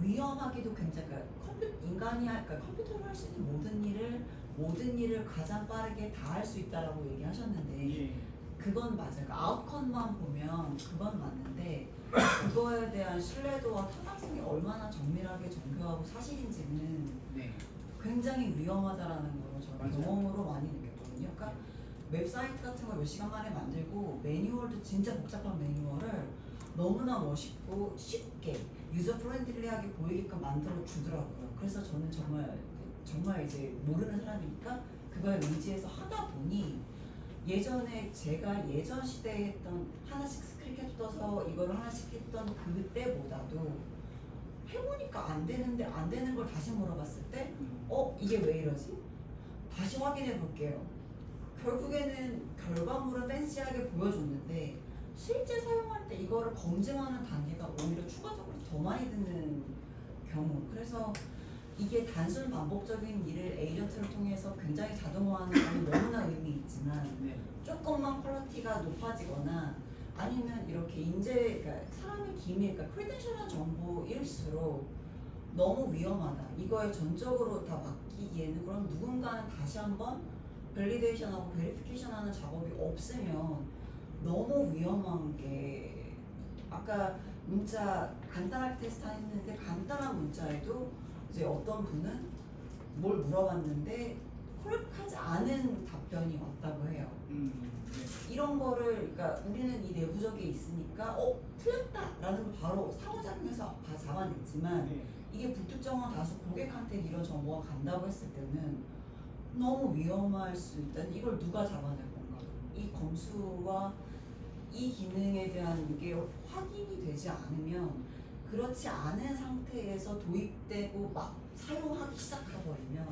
위험하기도 굉장히 그러니까 컴퓨터로 할 수 있는 모든 일을 가장 빠르게 다 할 수 있다라고 얘기하셨는데 예. 그건 맞아요. 그러니까 아웃컴만 보면 그건 맞는데 그거에 대한 신뢰도와 타당성이 얼마나 정밀하게 정교하고 사실인지는 네. 굉장히 위험하다라는 걸 저는 맞아요. 경험으로 많이 느꼈거든요. 그러니까 웹사이트 같은 거 몇 시간 만에 만들고 매뉴얼도 진짜 복잡한 매뉴얼을 너무나 멋있고 쉽게 유저 프렌들리하게 보이게끔 만들어 주더라고요. 그래서 저는 정말 이제 모르는 사람이니까 그걸 의지해서 하다 보니 예전에 제가 예전 시대에 했던 하나씩 스크립트 떠서 이거를 하나씩 했던 그때보다도 해보니까 안 되는데 안 되는 걸 다시 물어봤을 때 이게 왜 이러지? 다시 확인해 볼게요. 결국에는 결과물은 팬시하게 보여줬는데 실제 사용할 때 이거를 검증하는 단계가 오히려 추가적으로 더 많이 드는 경우. 그래서 이게 단순 반복적인 일을 에이전트를 통해서 굉장히 자동화하는 건 너무나 의미 있지만 네. 조금만 퀄리티가 높아지거나 아니면 이렇게 그러니까 사람의 기밀, 그러니까 크리덴셜한 정보일수록 너무 위험하다. 이거에 전적으로 다 맡기기에는 그럼 누군가는 다시 한번 밸리데이션하고 베리피케이션하는 작업이 없으면 너무 위험한 게 아까 문자 간단하게 테스트 했는데 간단한 문자에도 이제 어떤 분은 뭘 물어봤는데 코렉트하지 않은 답변이 왔다고 해요. 네. 이런 거를 그러니까 우리는 이 내부적에 있으니까 틀렸다라는 걸 바로 상호작용해서 다 잡아냈지만 네. 이게 불특정한 다수 고객한테 이런 정보가 간다고 했을 때는 너무 위험할 수 있다는 이걸 누가 잡아낼 건가? 이 검수와 이 기능에 대한 이게 확인이 되지 않으면 그렇지 않은 상태에서 도입되고 막 사용하기 시작해버리면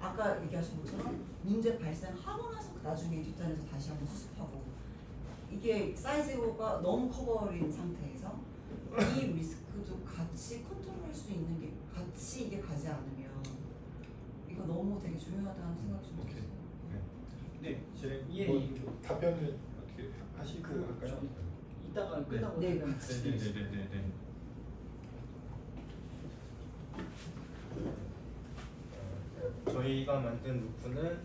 아까 얘기하신 것처럼 문제 발생하고 나서 나중에 뒷단에서 다시 한번 수습하고 이게 사이즈가 너무 커버린 상태에서 이 리스크도 같이 컨트롤할 수 있는 게 같이 이게 가지 않으면 이거 너무 되게 중요하다는 생각이 좀 오케이. 들었어요. 네. 예, 뭐 예. 답변을 어떻게 하시고 할까요? 이따가 끝나고 네, 답변 드리겠습니다. 네네네네. 저희가 만든 루프는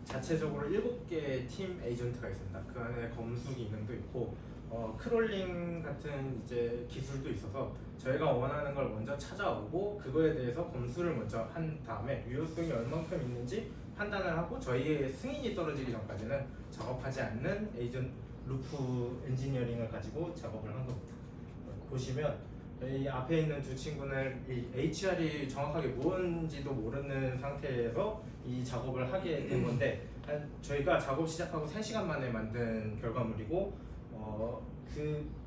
자체적으로 7개의 팀 에이전트가 있습니다. 그 안에 검수 기능도 있고 크롤링 같은 이제 기술도 있어서 저희가 원하는 걸 먼저 찾아오고 그거에 대해서 검수를 먼저 한 다음에 유효성이 얼만큼 있는지 판단을 하고 저희의 승인이 떨어지기 전까지는 작업하지 않는 루프 엔지니어링을 가지고 작업을 한 겁니다. 보시면 이 앞에 있는 두 친구는 이 HR이 정확하게 뭔지도 모르는 상태에서 이 작업을 하게 된 건데 저희가 작업 시작하고 3시간 만에 만든 결과물이고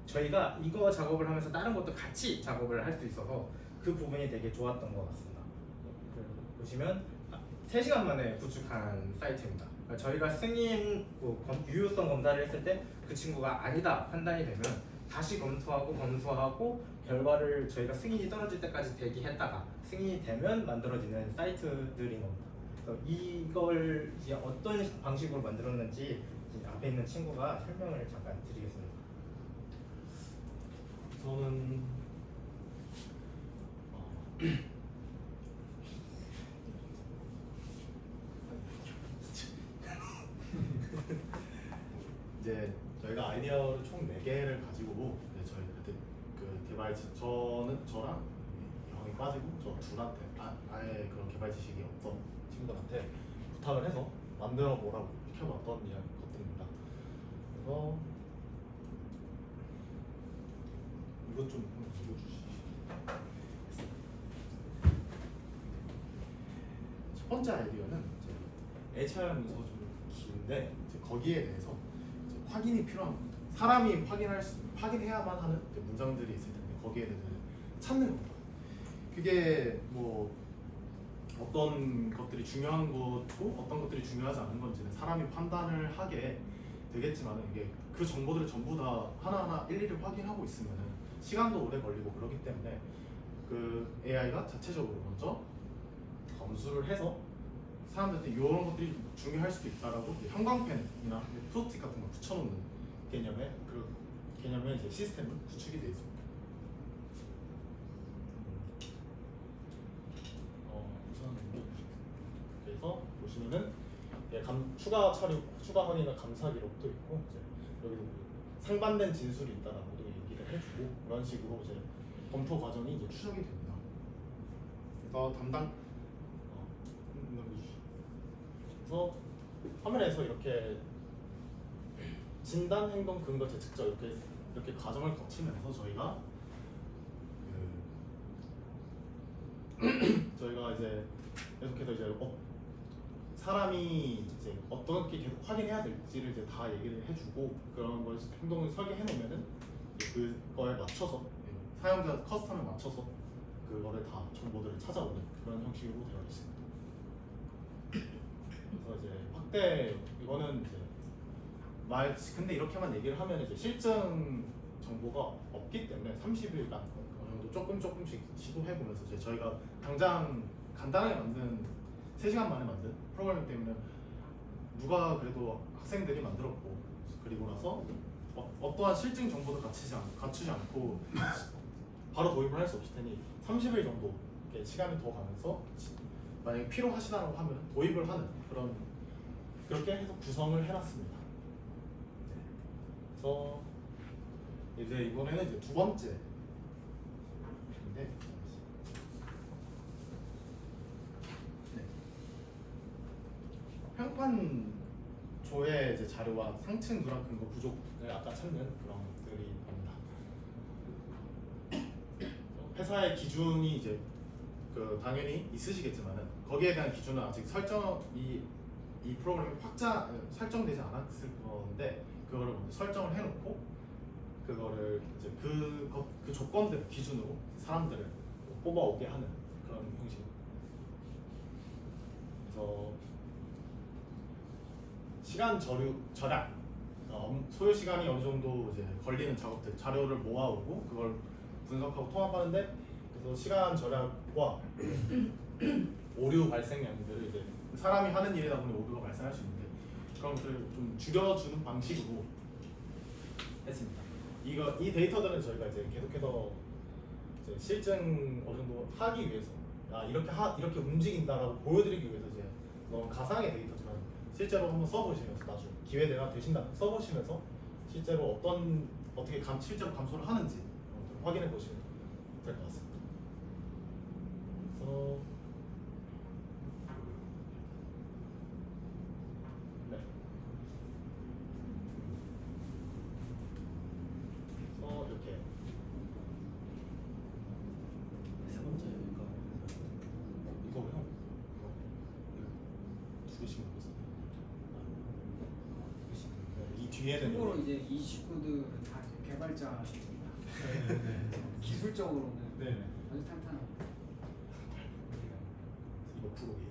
저희가 이거 작업을 하면서 다른 것도 같이 작업을 할 수 있어서 그 부분이 되게 좋았던 것 같습니다. 보시면 3시간 만에 구축한 사이트입니다. 그러니까 저희가 승인 유효성 검사를 했을 때 그 친구가 아니다 판단이 되면 다시 검수하고 결과를 저희가 승인이 떨어질 때까지 대기했다가 승인이 되면 만들어지는 사이트들인 겁니다. 그래서 이걸 이제 어떤 방식으로 만들었는지 이제 앞에 있는 친구가 설명을 잠깐 드리겠습니다. 저는 이제 저희가 아이디어를 총 4개를 가지고 이제 저희 그때 그 개발 저는 저랑 형이 빠지고 저 둘한테 아예 그런 개발 지식이 없던 친구들한테 부탁을 해서 만들어 보라고 시켜봤던 것들입니다. 그래서 이것 좀 읽어주시죠. 첫 번째 아이디어는 이제 HR 문서 좀 긴데 이제 거기에 대해서 이제 확인이 필요한 사람이 확인해야만 하는 이제 문장들이 있을 텐데 거기에 대해서 찾는 겁니다. 그게 뭐 어떤 것들이 중요한 것고 어떤 것들이 중요하지 않은 건지는 사람이 판단을 하게 되겠지만 이게 그 정보들을 전부 다 하나하나 일일이 확인하고 있으면은 시간도 오래 걸리고 그렇기 때문에 그 AI가 자체적으로 먼저 검수를 해서 사람들한테 이런 것들이 중요할 수도 있다라고 형광펜이나 포스트잇 같은 걸 붙여놓는 개념의 이제 시스템은 구축이 되어 있습니다. 우선 그래서 보시면은 추가 확인과 감사 기록도 있고 이제 여기도 상반된 진술이 있다라고도 얘기를 해주고 그런 식으로 이제 검토 과정이 이제 추적이 됩니다. 그래서 그래서 화면에서 이렇게 진단, 행동, 근거, 재측정 이렇게 과정을 거치면서 저희가 저희가 이제 계속해서 이제 사람이 이제 어떻게 계속 확인해야 될지를 이제 다 얘기를 해주고 그런 걸 행동을 설계해 놓으면은 그거에 맞춰서 사용자 커스텀에 맞춰서 그거를 다 정보들을 찾아오는 그런 형식으로 되어 있습니다. 그래서 이제 확대 이거는 이제 근데 이렇게만 얘기를 하면 이제 실증 정보가 없기 때문에 30일간 어느 정도 조금씩 시도해 보면서 이제 저희가 당장 간단하게 만든 3시간 만에 만든 프로그램 때문에 누가 그래도 학생들이 만들었고 그리고 나서 어떠한 실증 정보도 갖추지 않고 바로 도입을 할 수 없을 테니 30일 정도 이렇게 시간이 더 가면서 만약에 필요하시다고 하면 도입을 하는 그렇게 해서 구성을 해놨습니다. 그래서 이제 이번에는 이제 두 번째인데 평판 조회 이제 자료와 상층 누락 근거 부족을 아까 찾는 그런 것들이 있습니다. 회사의 기준이 이제 당연히 있으시겠지만은 거기에 대한 기준은 아직 이 프로그램이 설정되지 않았을 건데 그거를 먼저 설정을 해놓고 그거를 이제 그 조건들 기준으로 사람들을 뽑아오게 하는 그런 형식. 그래서 시간 절약, 소요 시간이 어느 정도 이제 걸리는 작업들 자료를 모아오고 그걸 분석하고 통합하는데 그래서 시간 절약과 오류 발생량들을 이제 사람이 하는 일이다 보니 오류가 발생할 수 있는데 그런 것들을 좀 줄여주는 방식으로 했습니다. 이 데이터들은 저희가 이제 계속해서 이제 실증 어느 정도 하기 위해서 이렇게 움직인다라고 보여드리기 위해서 이제 너무 가상의 데이터지만 실제로 한번 써보시면서 나중에 기회가 되신다면 써보시면서 실제로 어떻게 실제로 감소를 하는지 확인해 보시면 될 것 같습니다. 그래서 네. 그래서 이렇게 세 번째가 이거요. 두 개씩 먹었어요. 이 뒤에는 참고로 이제 이 식구들은 다 개발자십니다. 기술적으로는 네. 아주 탄탄하고. 이거 프로그램.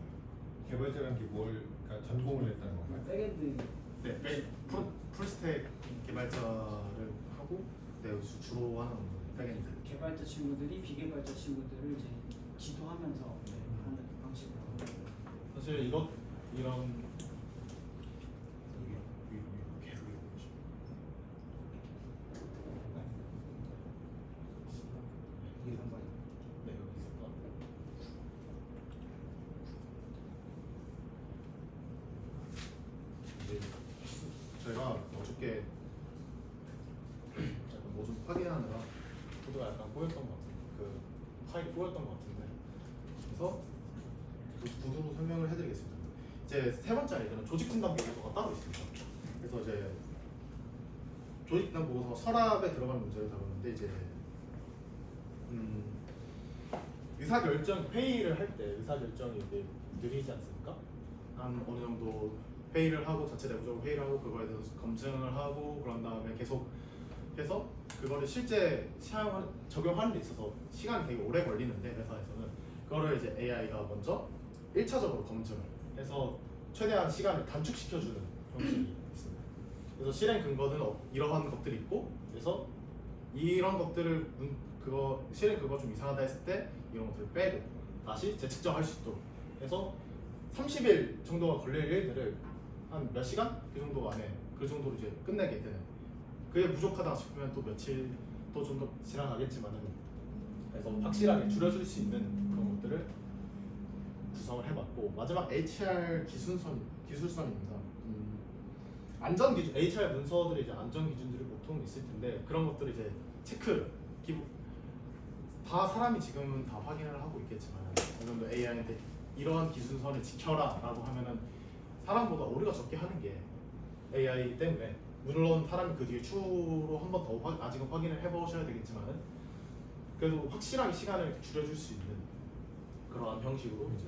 개발자라는 게 그러니까 전공을 했다는 건가요? 백엔드 네, 풀스택 개발자를 하고 주로 하는 백엔드. 개발자 친구들이 비개발자 친구들을 이제 지도하면서 하는 방식으로. 사실 이런 계속 읽어보시죠. 이게 3번이요. 네, 여기 있을까? 이제 저희가 어저께 약간 뭐 좀 확인하느라 코드가 약간 꼬였던 것 같은데 그 파일이 꼬였던 것 같은데 그래서 그 구도로 설명을 해드리겠습니다. 이제 세 번째 아이디어는 조직 진단 보고서가 따로 있습니다. 그래서 이제 조직 진단 보고서 서랍에 들어가는 문제를 다루는데 이제 의사결정 회의를 할 때 의사결정이 이제 느리지 않습니까? 한 어느 정도 회의를 하고 자체 내부적으로 회의를 하고 그거에 대해서 검증을 하고 그런 다음에 계속 해서 그거를 실제 적용하는 데 있어서 시간이 되게 오래 걸리는데 회사에서는 그거를 이제 AI가 먼저 1차적으로 검증을 해서 최대한 시간을 단축시켜주는 형식이 있습니다. 그래서 실행 근거는 이러한 것들이 있고 그래서 이런 것들을 실행 그거 좀 이상하다 했을 때 이런 것들을 빼고 다시 재측정할 수 있도록 해서 30일 정도가 걸릴 일들을 한 몇 시간? 그 정도 안에 그 정도로 이제 끝내게 되는 그게 부족하다 싶으면 또 며칠 또 좀 더 지나가겠지만은 그래서 확실하게 줄여줄 수 있는 그런 것들을 구성을 해봤고 마지막 HR 기술선입니다. 안전 기준 HR 문서들이 이제 안전 기준들이 보통 있을 텐데 그런 것들을 이제 체크 다 사람이 지금은 다 확인을 하고 있겠지만 어느 정도 AI한테 이러한 기준선을 지켜라라고 하면은 사람보다 오류가 적게 하는 게 AI이기 때문에 물론 사람이 그 뒤에 추후로 한 번 더 아직은 확인을 해보셔야 되겠지만은 그래도 확실하게 시간을 줄여줄 수 있는 그러한 형식으로 이제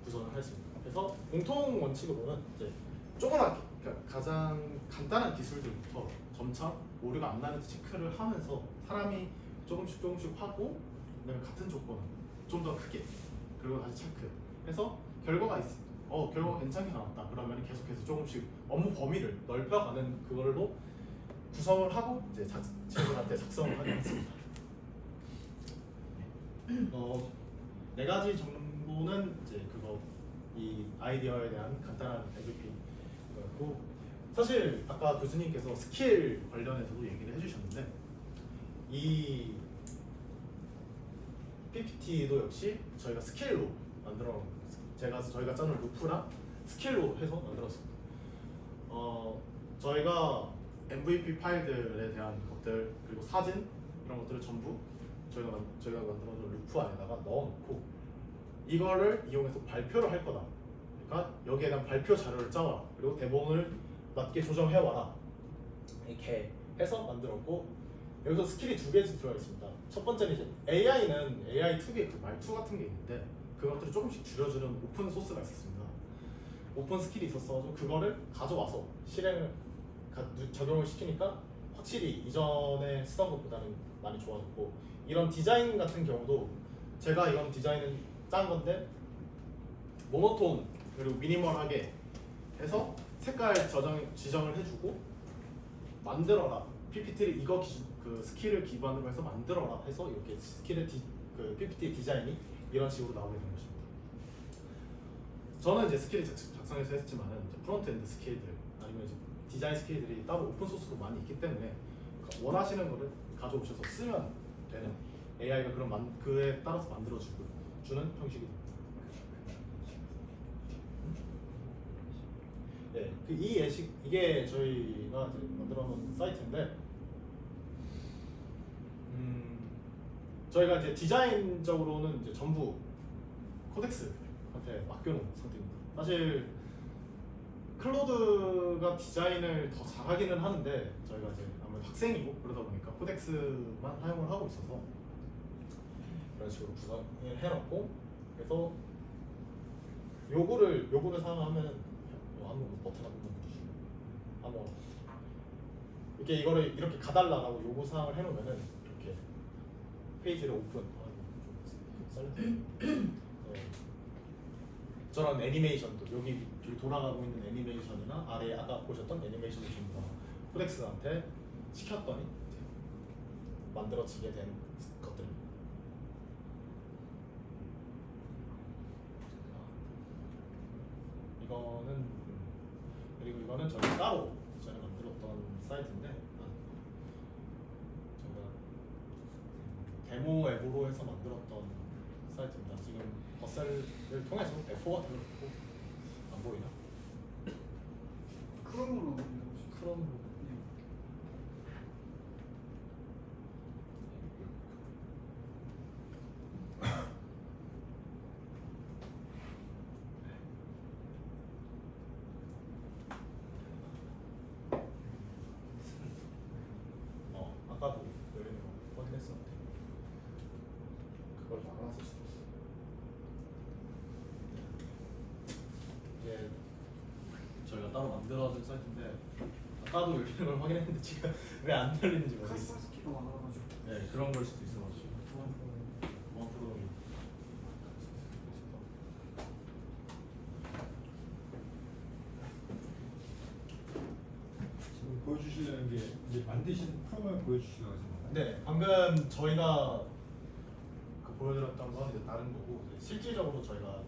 구성을 했습니다. 그래서 공통 원칙으로는 이제 조그맣게 그러니까 가장 간단한 기술들부터 점차 오류가 안 나는지 체크를 하면서 사람이 조금씩 하고 그다음에 같은 조건은 좀 더 크게 그리고 다시 체크해서 결과가 결과가 괜찮게 나왔다 그러면 계속해서 조금씩 업무 범위를 넓혀가는 그걸로 구성을 하고 이제 친구들한테 작성을 하게 했습니다. 네 가지 정도는 이제 이 아이디어에 대한 간단한 MVP였고 사실 아까 교수님께서 스킬 관련해서도 얘기를 해주셨는데 이 PPT도 역시 저희가 스킬로 만들어 저희가 짜놓은 루프랑 스킬로 해서 만들었습니다. 저희가 MVP 파일들에 대한 것들 그리고 사진 이런 것들을 전부 저희가 만들어서 루프 안에다가 넣어놓고 이거를 이용해서 발표를 할 거다. 그러니까 여기에 대한 발표 자료를 짜와라. 그리고 대본을 맞게 조정해와라. 이렇게 해서 만들었고 여기서 스킬이 2개씩 들어가 있습니다. 첫 번째는 이제 AI는 AI 특유의 그 말투 같은 게 있는데 그것들을 조금씩 줄여주는 오픈 소스가 있었습니다. 오픈 스킬이 있었어서 그거를 가져와서 적용을 시키니까 확실히 이전에 쓰던 것보다는 많이 좋아졌고 이런 디자인 같은 경우도 제가 이런 디자인은 짠 건데 모노톤 그리고 미니멀하게 해서 색깔 지정을 해주고 만들어라 PPT를 이거 그 스킬을 기반으로 해서 만들어라 해서 이렇게 스킬의 그 PPT 디자인이 이런 식으로 나오게 된 것입니다. 저는 이제 스킬을 작성해서 했지만은 이제 프론트엔드 스킬들 아니면 이제 디자인 스킬들이 따로 오픈 소스로 많이 있기 때문에 원하시는 거를 가져오셔서 쓰면 되는 AI가 그에 따라서 만들어주고 주는 형식이 됩니다. 네, 이 예식 이게 저희가 이제 만들어놓은 사이트인데, 저희가 이제 디자인적으로는 이제 전부 코덱스한테 맡겨놓은 상태입니다. 사실 클로드가 디자인을 더 잘하기는 하는데 저희가 이제 아무래도 학생이고 그러다 보니까 코덱스만 사용을 하고 있어서 이런 식으로 구성을 해놓고, 그래서 요구를 사용하면 한번 버튼 한번 누르시고 한번 이렇게 이거를 이렇게 가달라라고 요구 사항을 해놓으면은 이렇게 페이지를 오픈. 저런 애니메이션도 여기 돌아가고 있는 애니메이션이나 아래 아까 보셨던 애니메이션을 전부 다 코덱스한테 시켰더니 이제 만들어지게 된 것들입니다. 그리고 이거는 저희가 따로 전에 만들었던 사이트인데, 저희가 데모 앱으로 해서 만들었던 사이트입니다. 지금 버셀을 통해서 F4가 들어있고 안 보이나? 크롬으로 만들어보죠. 크롬으로. 네. 아까도 열리는 거 확인했었는데 그걸 막아놨을 수도 있어. 이게 저희가 따로 만들어준 사이트인데 아까도 열리는 걸 확인했는데 지금 왜 안 열리는지 모르겠어요. 카스키가 많아가지고. 네, 그런 걸 수도 있어가지고 보안 프로그램이 지금 보여주시려는 게 이제 만드신 프로그램을 보여주시려고 하시는 건가요? 네, 방금 저희가 보여드렸던 건 이제 다른 거고, 이제 실질적으로 저희가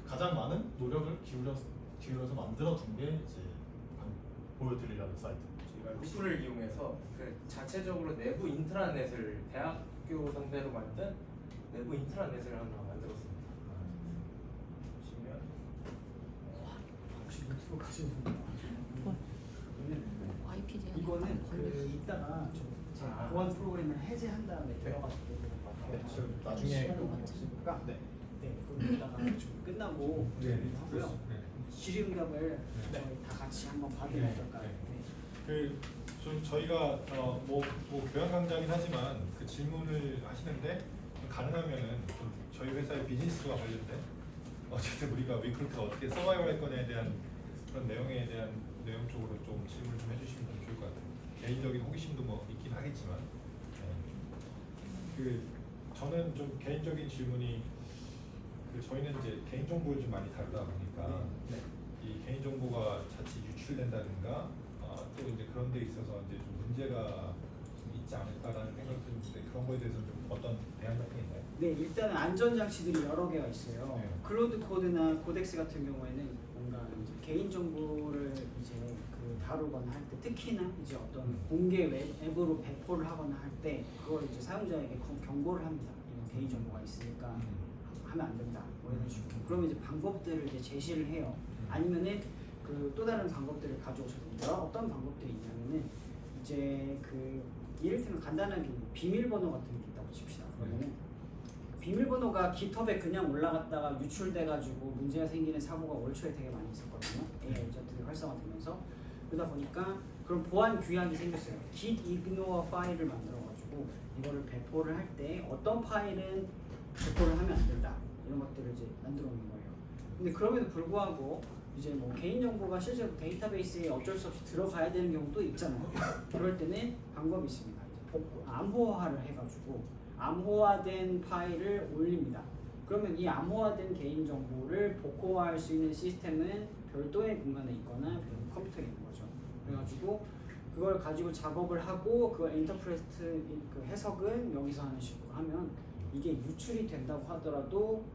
가장 많은 노력을 기울여서 만들어준 게 이제 보여드리려는 사이트. 저희가 루프를 이용해서 그 자체적으로 내부 인트라넷을 대학교 상대로 만든 내부 인트라넷을 하나 만들었습니다. 보시면 혹시 유튜브 가시는 분? YPD야. 이거는 그 이따가 제 보안 프로그램을 해제한 다음에 들어가지고 나중에 시간이 없으니까 네. 그럼 이따가 좀 끝나고 하고요. 질의응답을 저희 다 같이 한번 받으면 어떨까요? 네. 저희가 뭐 교양 강좌긴 하지만 그 질문을 하시는데 가능하면은 좀 저희 회사의 비즈니스와 관련된 어쨌든 우리가 위클리가 어떻게 서바이벌할 거냐에 대한 그런 내용에 대한 내용 쪽으로 좀 질문을 좀 해주시면 좀 좋을 것 같아요. 개인적인 호기심도 뭐 있긴 하겠지만, 저는 좀 개인적인 질문이 저희는 이제 개인 정보를 좀 많이 다루다 보니까 이 개인 정보가 자칫 유출된다든가 또 이제 그런 데 있어서 이제 좀 문제가 좀 있지 않을까라는 생각이 드는데 그런 거에 대해서 좀 어떤 대안 같은 게 있나요? 네, 일단은 안전장치들이 여러 개가 있어요. 네. 클로드 코드나 코덱스 같은 경우에는 뭔가 이제 개인 정보를 이제 다루거나 할 때, 특히나 이제 어떤 공개 앱으로 배포를 하거나 할 때 그걸 이제 사용자에게 경고를 합니다. 이런 개인 정보가 있으니까 하면 안 된다. 뭐 이런 식으로. 그러면 이제 방법들을 이제 제시를 해요. 아니면은 또 다른 방법들을 가져오셔도 돼요. 어떤 방법들이 있냐면은 이제 이를테면 간단하게 비밀번호 같은 게 있다고 칩시다. 그러면은 비밀번호가 깃허브에 그냥 올라갔다가 유출돼가지고 문제가 생기는 사고가 올 초에 되게 많이 있었거든요. AI 에이전트들이 활성화되면서 그러다 보니까 그런 보안 규약이 생겼어요. git ignore 파일을 만들어가지고 이거를 배포를 할 때 어떤 파일은 배포를 하면 안 된다 이런 것들을 이제 만들어 놓은 거예요. 근데 그럼에도 불구하고 이제 뭐 개인정보가 실제로 데이터베이스에 어쩔 수 없이 들어가야 되는 경우도 있잖아요. 그럴 때는 방법이 있습니다. 이제 암호화를 해가지고 암호화된 파일을 올립니다. 그러면 이 암호화된 개인정보를 복호화할 수 있는 시스템은 별도의 공간에 있거나 컴퓨터에 있는 거죠. 그래가지고 그걸 가지고 작업을 하고 그걸 인터프레트 그 해석은 여기서 하는 식으로 하면 이게 유출이 된다고 하더라도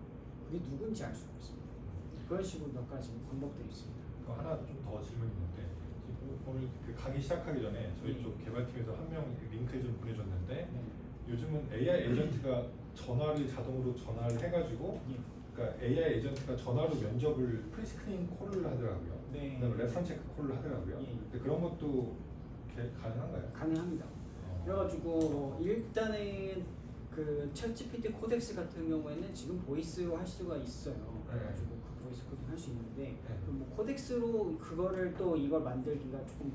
그게 누군지 알 수가 없습니다. 그런 식으로 몇 가지 방법들이 있습니다. 하나 좀 더 질문이 있는데 지금 오늘 그 강의 시작하기 전에 저희 네. 쪽 개발팀에서 한 명 링크 좀 보내줬는데 네. 요즘은 AI 에이전트가 전화를 자동으로 전화를 해가지고 예. 그러니까 AI 에이전트가 전화로 면접을 프리스크린 콜을 하더라고요. 네. 그다음에 레퍼런스 체크 콜을 하더라고요. 예. 근데 그런 것도 가능한가요? 가능합니다. 그래가지고 일단은 그 챗GPT 코덱스 같은 경우에는 지금 보이스로 할 수가 있어요. 그래가지고 그 보이스 코딩 할 수 있는데 그 뭐 코덱스로 그거를 또 이걸 만들기가 조금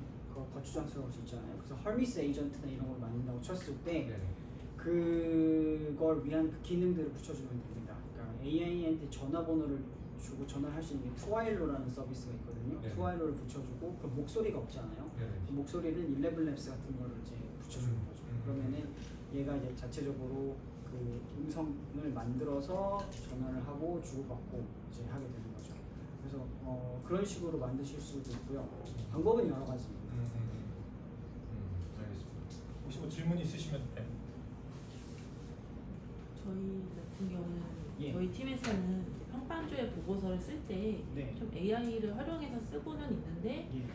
거추장스러울 수 있잖아요. 그래서 헐미스 에이전트나 이런 걸 만든다고 쳤을 때 네. 그걸 위한 기능들을 붙여주면 됩니다. 그러니까 AI한테 전화번호를 주고 전화할 수 있는 게 투와일로라는 서비스가 있거든요. 네. 투와일로를 붙여주고 그 목소리가 없잖아요. 네. 그 목소리는 11랩스 같은 거를 이제 붙여주는 거죠. 그러면은 얘가 이제 자체적으로 그 음성을 만들어서 전화를 하고 주고받고 이제 하게 되는 거죠. 그래서 그런 식으로 만드실 수도 있고요. 방법은 여러 가지입니다. 알겠습니다. 혹시 뭐 질문 있으시면 네. 저희 같은 경우는 예. 저희 팀에서는 평판조의 보고서를 쓸 때 좀 네. AI를 활용해서 쓰고는 있는데 예.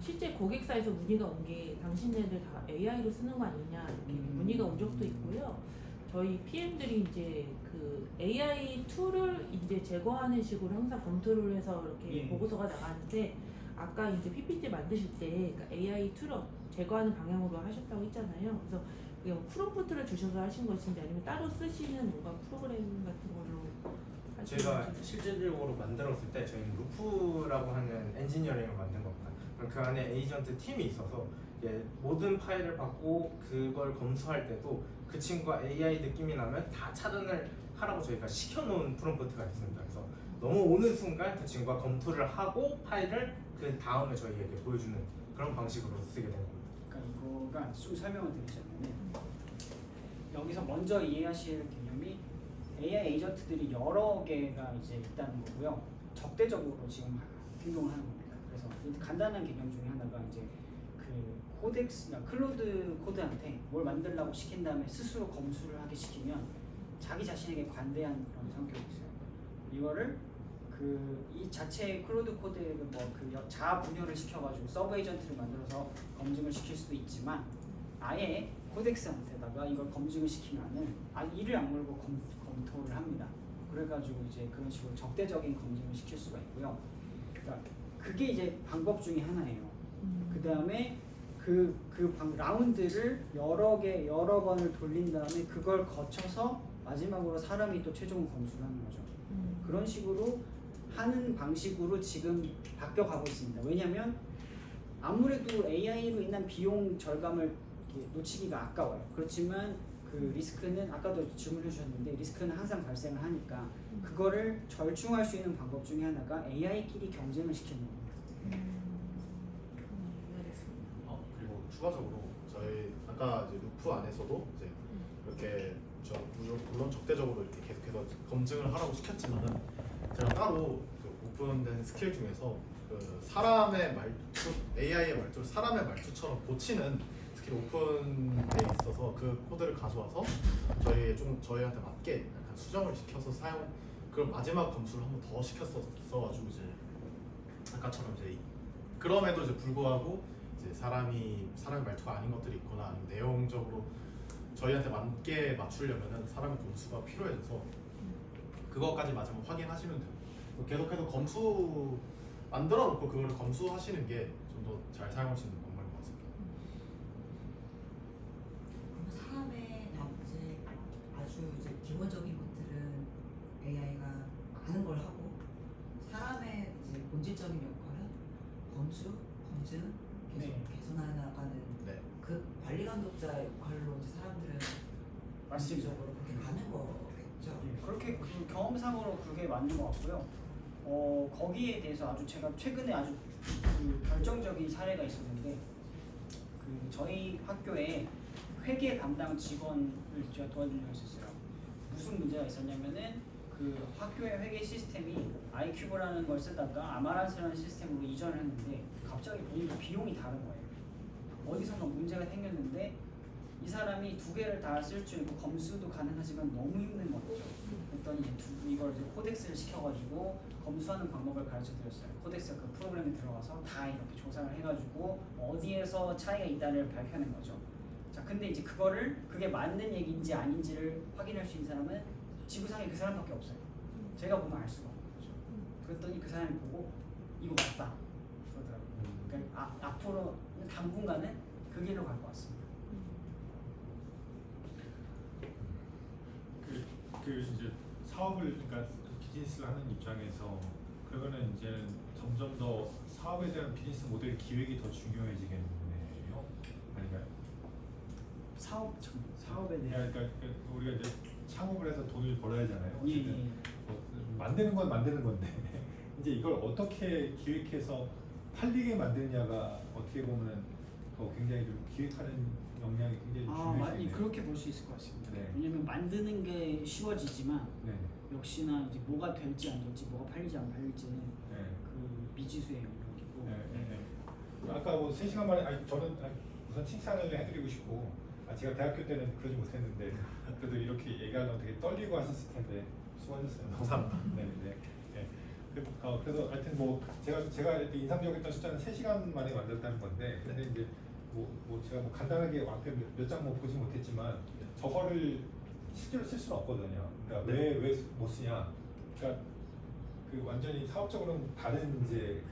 실제 고객사에서 문의가 온 게 당신네들 다 AI로 쓰는 거 아니냐 이렇게 문의가 온 적도 있고요. 저희 PM들이 이제 그 AI 툴을 이제 제거하는 식으로 항상 검토를 해서 이렇게 예. 보고서가 나가는데 아까 이제 PPT 만드실 때 그러니까 AI 툴을 제거하는 방향으로 하셨다고 했잖아요. 그래서 그게 뭐 프롬프트를 주셔서 하신 것인지 아니면 따로 쓰시는 뭔가 프로그램 같은 걸로 하시는 제가 건지. 실질적으로 만들었을 때 저희는 루프라고 하는 엔지니어링을 만든 겁니다. 그럼 그 안에 에이전트 팀이 있어서 이제 모든 파일을 받고 그걸 검수할 때도 그 친구가 AI 느낌이 나면 다 차단을 하라고 저희가 시켜놓은 프롬프트가 있습니다. 그래서 넘어오는 순간 그 친구가 검토를 하고 파일을 그 다음에 저희에게 보여주는 그런 방식으로 쓰게 된 겁니다. 그러니까 이거가 좀 설명을 드리자면은 여기서 먼저 이해하실 개념이 AI 에이전트들이 여러 개가 이제 있다는 거고요. 적대적으로 지금 행동을 하는 겁니다. 그래서 간단한 개념 중에 하나가 이제 그 코덱스, 그러니까 클로드 코드한테 뭘 만들라고 시킨 다음에 스스로 검수를 하게 시키면 자기 자신에게 관대한 그런 성격이 있어요. 이거를 이 자체 클로드 코드에 뭐그 자아 분열을 시켜가지고 서브 에이전트를 만들어서 검증을 시킬 수도 있지만 아예 코덱스한테다가 이걸 검증을 시키면은 이를 악물고 검토를 합니다. 그래가지고 이제 그런 식으로 적대적인 검증을 시킬 수가 있고요. 그러니까 그게 이제 방법 중에 하나예요. 그 다음에 라운드를 여러 번을 돌린 다음에 그걸 거쳐서 마지막으로 사람이 또 최종 검수를 하는 거죠. 그런 식으로 하는 방식으로 지금 바뀌어가고 있습니다. 왜냐하면 아무래도 AI로 인한 비용 절감을 이렇게 놓치기가 아까워요. 그렇지만 그 리스크는 아까도 질문해 주셨는데 리스크는 항상 발생을 하니까 그거를 절충할 수 있는 방법 중에 하나가 AI끼리 경쟁을 시키는 겁니다. 이해됐습니다. 그리고 추가적으로 저희 아까 이제 루프 안에서도 이제 이렇게 물론 적대적으로 이렇게 계속해서 검증을 하라고 시켰지만은 제가 따로 그 오픈된 스킬 중에서 그 사람의 말투, AI의 말투를 사람의 말투처럼 고치는 스킬 오픈돼 있어서 그 코드를 가져와서 저희한테 맞게 약간 수정을 시켜서 그럼 마지막 검수를 한 번 더 시켰었어가지고 이제 아까처럼 이제 그럼에도 이제 불구하고 이제 사람의 말투가 아닌 것들이 있거나 아니면 내용적으로 저희한테 맞게 맞추려면은 사람의 검수가 필요해져서 그것까지 마지막 확인하시면 돼요. 계속해서 검수 만들어 놓고 그걸 검수하시는 게 좀 더 잘 사용할 수 있는 방법인 것 같습니다. 그럼 사람의 이제 아주 이제 기본적인 것들은 AI가 많은 걸 하고 사람의 이제 본질적인 역할은 검수, 검증, 계속 네. 개선해 나가는 네. 그 관리 감독자 역할로 이제 사람들은 맞습니다. 본질적으로 그렇게 가는 거겠죠. 예, 그렇게 그 경험상으로 그게 맞는 것 같고요. 거기에 대해서 제가 최근에 아주 그 결정적인 사례가 있었는데 그 저희 학교에 회계 담당 직원을 제가 도와준 적이 있었어요. 무슨 문제가 있었냐면은 그 학교의 회계 시스템이 아이큐브라는 걸 쓰다가 아마란스라는 시스템으로 이전을 했는데 갑자기 보니까 비용이 다른 거예요. 어디선가 문제가 생겼는데 이 사람이 두 개를 다 쓸 줄 알고 검수도 가능하지만 너무 힘든 거죠. 그랬더니 이걸 이제 코덱스를 시켜가지고 검수하는 방법을 가르쳐 드렸어요. 코덱스가 그 프로그램에 들어가서 다 이렇게 조사를 해가지고 어디에서 차이가 있다를 밝혀낸 거죠. 자, 근데 이제 그게 맞는 얘기인지 아닌지를 확인할 수 있는 사람은 지구상에 그 사람밖에 없어요. 제가 보면 알 수가 없는 거죠. 그랬더니 그 사람이 보고 이거 맞다 그러더라고요. 그러니까 앞으로 당분간은 그 길로 갈 것 같습니다. 그 이제 사업을 그러니까 비즈니스를 하는 입장에서 그러면은 이제 점점 더 사업에 대한 비즈니스 모델 기획이 더 중요해지겠네요. 아닌가요? 사업에 대한 그러니까 우리가 이제 창업을 해서 돈을 벌어야 하잖아요. 예, 어쨌든 예. 뭐 만드는 건 만드는 건데 이제 이걸 어떻게 기획해서 팔리게 만드냐가 어떻게 보면은 굉장히 좀 기획하는 역량이 굉장히 많이 중요해지네요. 그렇게 볼 수 있을 것 같습니다. 네. 왜냐면 만드는 게 쉬워지지만 네. 역시나 이제 뭐가 될지 안 될지, 뭐가 팔릴지 안 팔릴지는 네. 그 미지수의 영역이고. 네. 아까 뭐 3시간 만에 저는 우선 칭찬을 해드리고 싶고 제가 대학교 때는 그러지 못했는데 그래도 이렇게 얘기하려면 되게 떨리고 하셨을 텐데 수고하셨어요. 감사합니다. 네. 그래서 하여튼 뭐 제가 이렇게 인상적이었던 숫자는 3시간 만에 만들었다는 건데 근데 이제 뭐 제가 뭐 간단하게 앞에 몇 장 뭐 보지 못했지만 저거를 실제로 쓸 수는 없거든요. 그러니까 왜 못 쓰냐? 그러니까 그 완전히 사업적으로는 다른 이제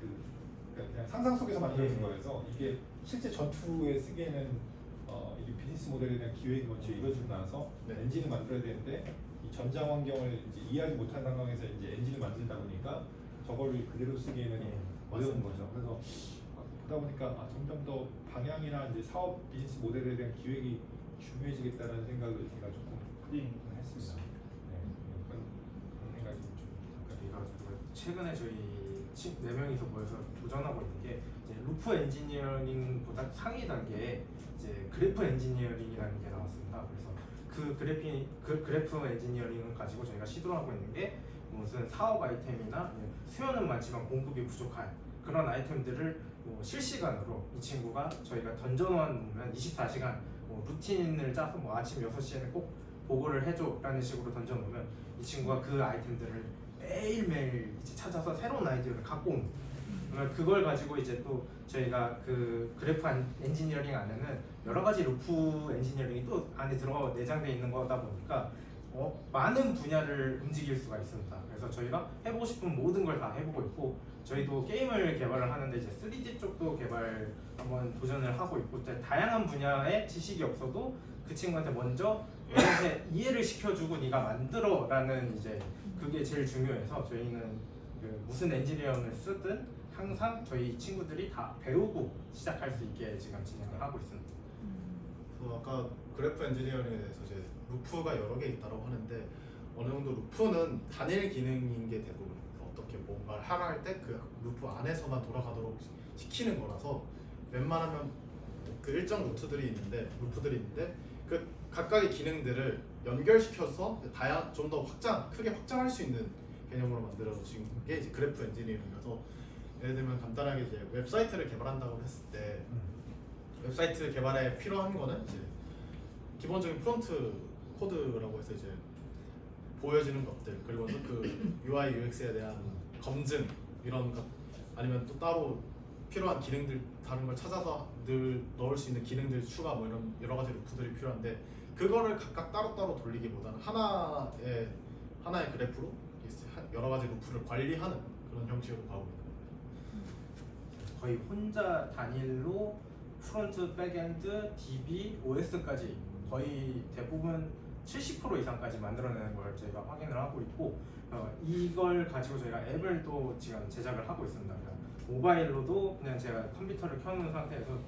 그냥 상상 속에서 만들어진 거여서 이게 실제 전투에 쓰기에는 이게 비즈니스 모델에 대한 기획이 먼저 이루어지고 나서 엔진을 만들어야 되는데 이 전장 환경을 이제 이해하지 못한 상황에서 이제 엔진을 만들다 보니까 저거를 그대로 쓰기에는 어려운 거죠. 그래서 보다 보니까 점점 더 방향이나 이제 사업 비즈니스 모델에 대한 기획이 중요해지겠다는 생각을 제가 조금 했습니다. 그런 생각이 좀 잠깐. 최근에 저희 4명이서 모여서 도전하고 있는 게 이제 루프 엔지니어링보다 상위 단계에 이제 그래프 엔지니어링이라는 게 나왔습니다. 그래서 그 그래프 엔지니어링을 가지고 저희가 시도를 하고 있는 게 무슨 사업 아이템이나 수요는 많지만 공급이 부족한 그런 아이템들을 실시간으로 이 친구가 저희가 던져놓으면 24시간 루틴을 짜서 아침 6시에는 꼭 보고를 해줘라는 식으로 던져놓으면 이 친구가 그 아이템들을 매일매일 이제 찾아서 새로운 아이디어를 갖고 옵니다. 그걸 가지고 이제 또 저희가 그 그래프 엔지니어링 안에는 여러 가지 루프 엔지니어링이 또 안에 내장되어 있는 거다 보니까 많은 분야를 움직일 수가 있습니다. 그래서 저희가 해보고 싶은 모든 걸 다 해보고 있고 저희도 게임을 개발을 하는데 이제 3D 쪽도 개발 한번 도전을 하고 있고 다양한 분야의 지식이 없어도 그 친구한테 먼저 얘한테 이해를 시켜주고 네가 만들어라는 이제 그게 제일 중요해서 저희는 그 무슨 엔지니어링을 쓰든 항상 저희 친구들이 다 배우고 시작할 수 있게 지금 진행을 하고 있습니다. 아까 그래프 엔지니어링에 대해서 이제 루프가 여러 개 있다고 하는데 어느 정도 루프는 단일 기능인 게 대부분 어떻게 뭔가를 하라 할 때 그 루프 안에서만 돌아가도록 시키는 거라서 웬만하면 그 일정 루프들이 있는데 그 각각의 기능들을 연결시켜서 좀 더 크게 확장할 수 있는 개념으로 만들어진 게 이제 그래프 엔지니어링이라서 예를 들면 간단하게 이제 웹사이트를 개발한다고 했을 때 웹사이트 개발에 필요한 거는 이제 기본적인 프론트 코드라고 해서 이제 보여지는 것들 그리고 또 그 UI UX에 대한 검증 이런 것 아니면 또 따로 필요한 기능들 다른 걸 찾아서 늘 넣을 수 있는 기능들 추가 뭐 이런 여러 가지 루프들이 필요한데 그거를 각각 따로따로 돌리기보다는 하나의 그래프로 여러 가지 루프를 관리하는 그런 형식으로 가고 있는 거예요. 거의 혼자 단일로 프론트, 백엔드, DB, OS까지 거의 대부분 70% 이상까지 만들어내는 걸 저희가 확인을 하고 있고 이걸 가지고 저희가 앱을 또 지금 제작을 하고 있습니다. 모바일로도 그냥 제가 컴퓨터를 켜놓은 상태에서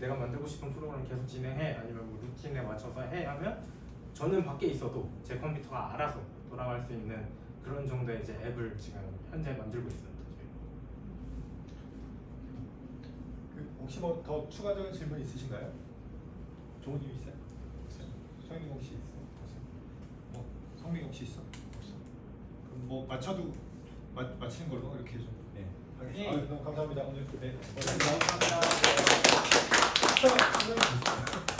내가 만들고 싶은 프로그램을 계속 진행해 아니면 뭐 루틴에 맞춰서 해 하면 저는 밖에 있어도 제 컴퓨터가 알아서 돌아갈 수 있는 그런 정도의 이제 앱을 지금 현재 만들고 있습니다. 혹시 뭐 더 추가적인 질문 있으신가요? 조은님 있어요? 성민 혹시 있어요? 뭐 성민 혹시 있어? 없어. 그럼 뭐 마치는 걸로 이렇게 좀 하겠습니다. 너무 감사합니다 오늘. 네. 감사합니다. 상당히 좋습니다.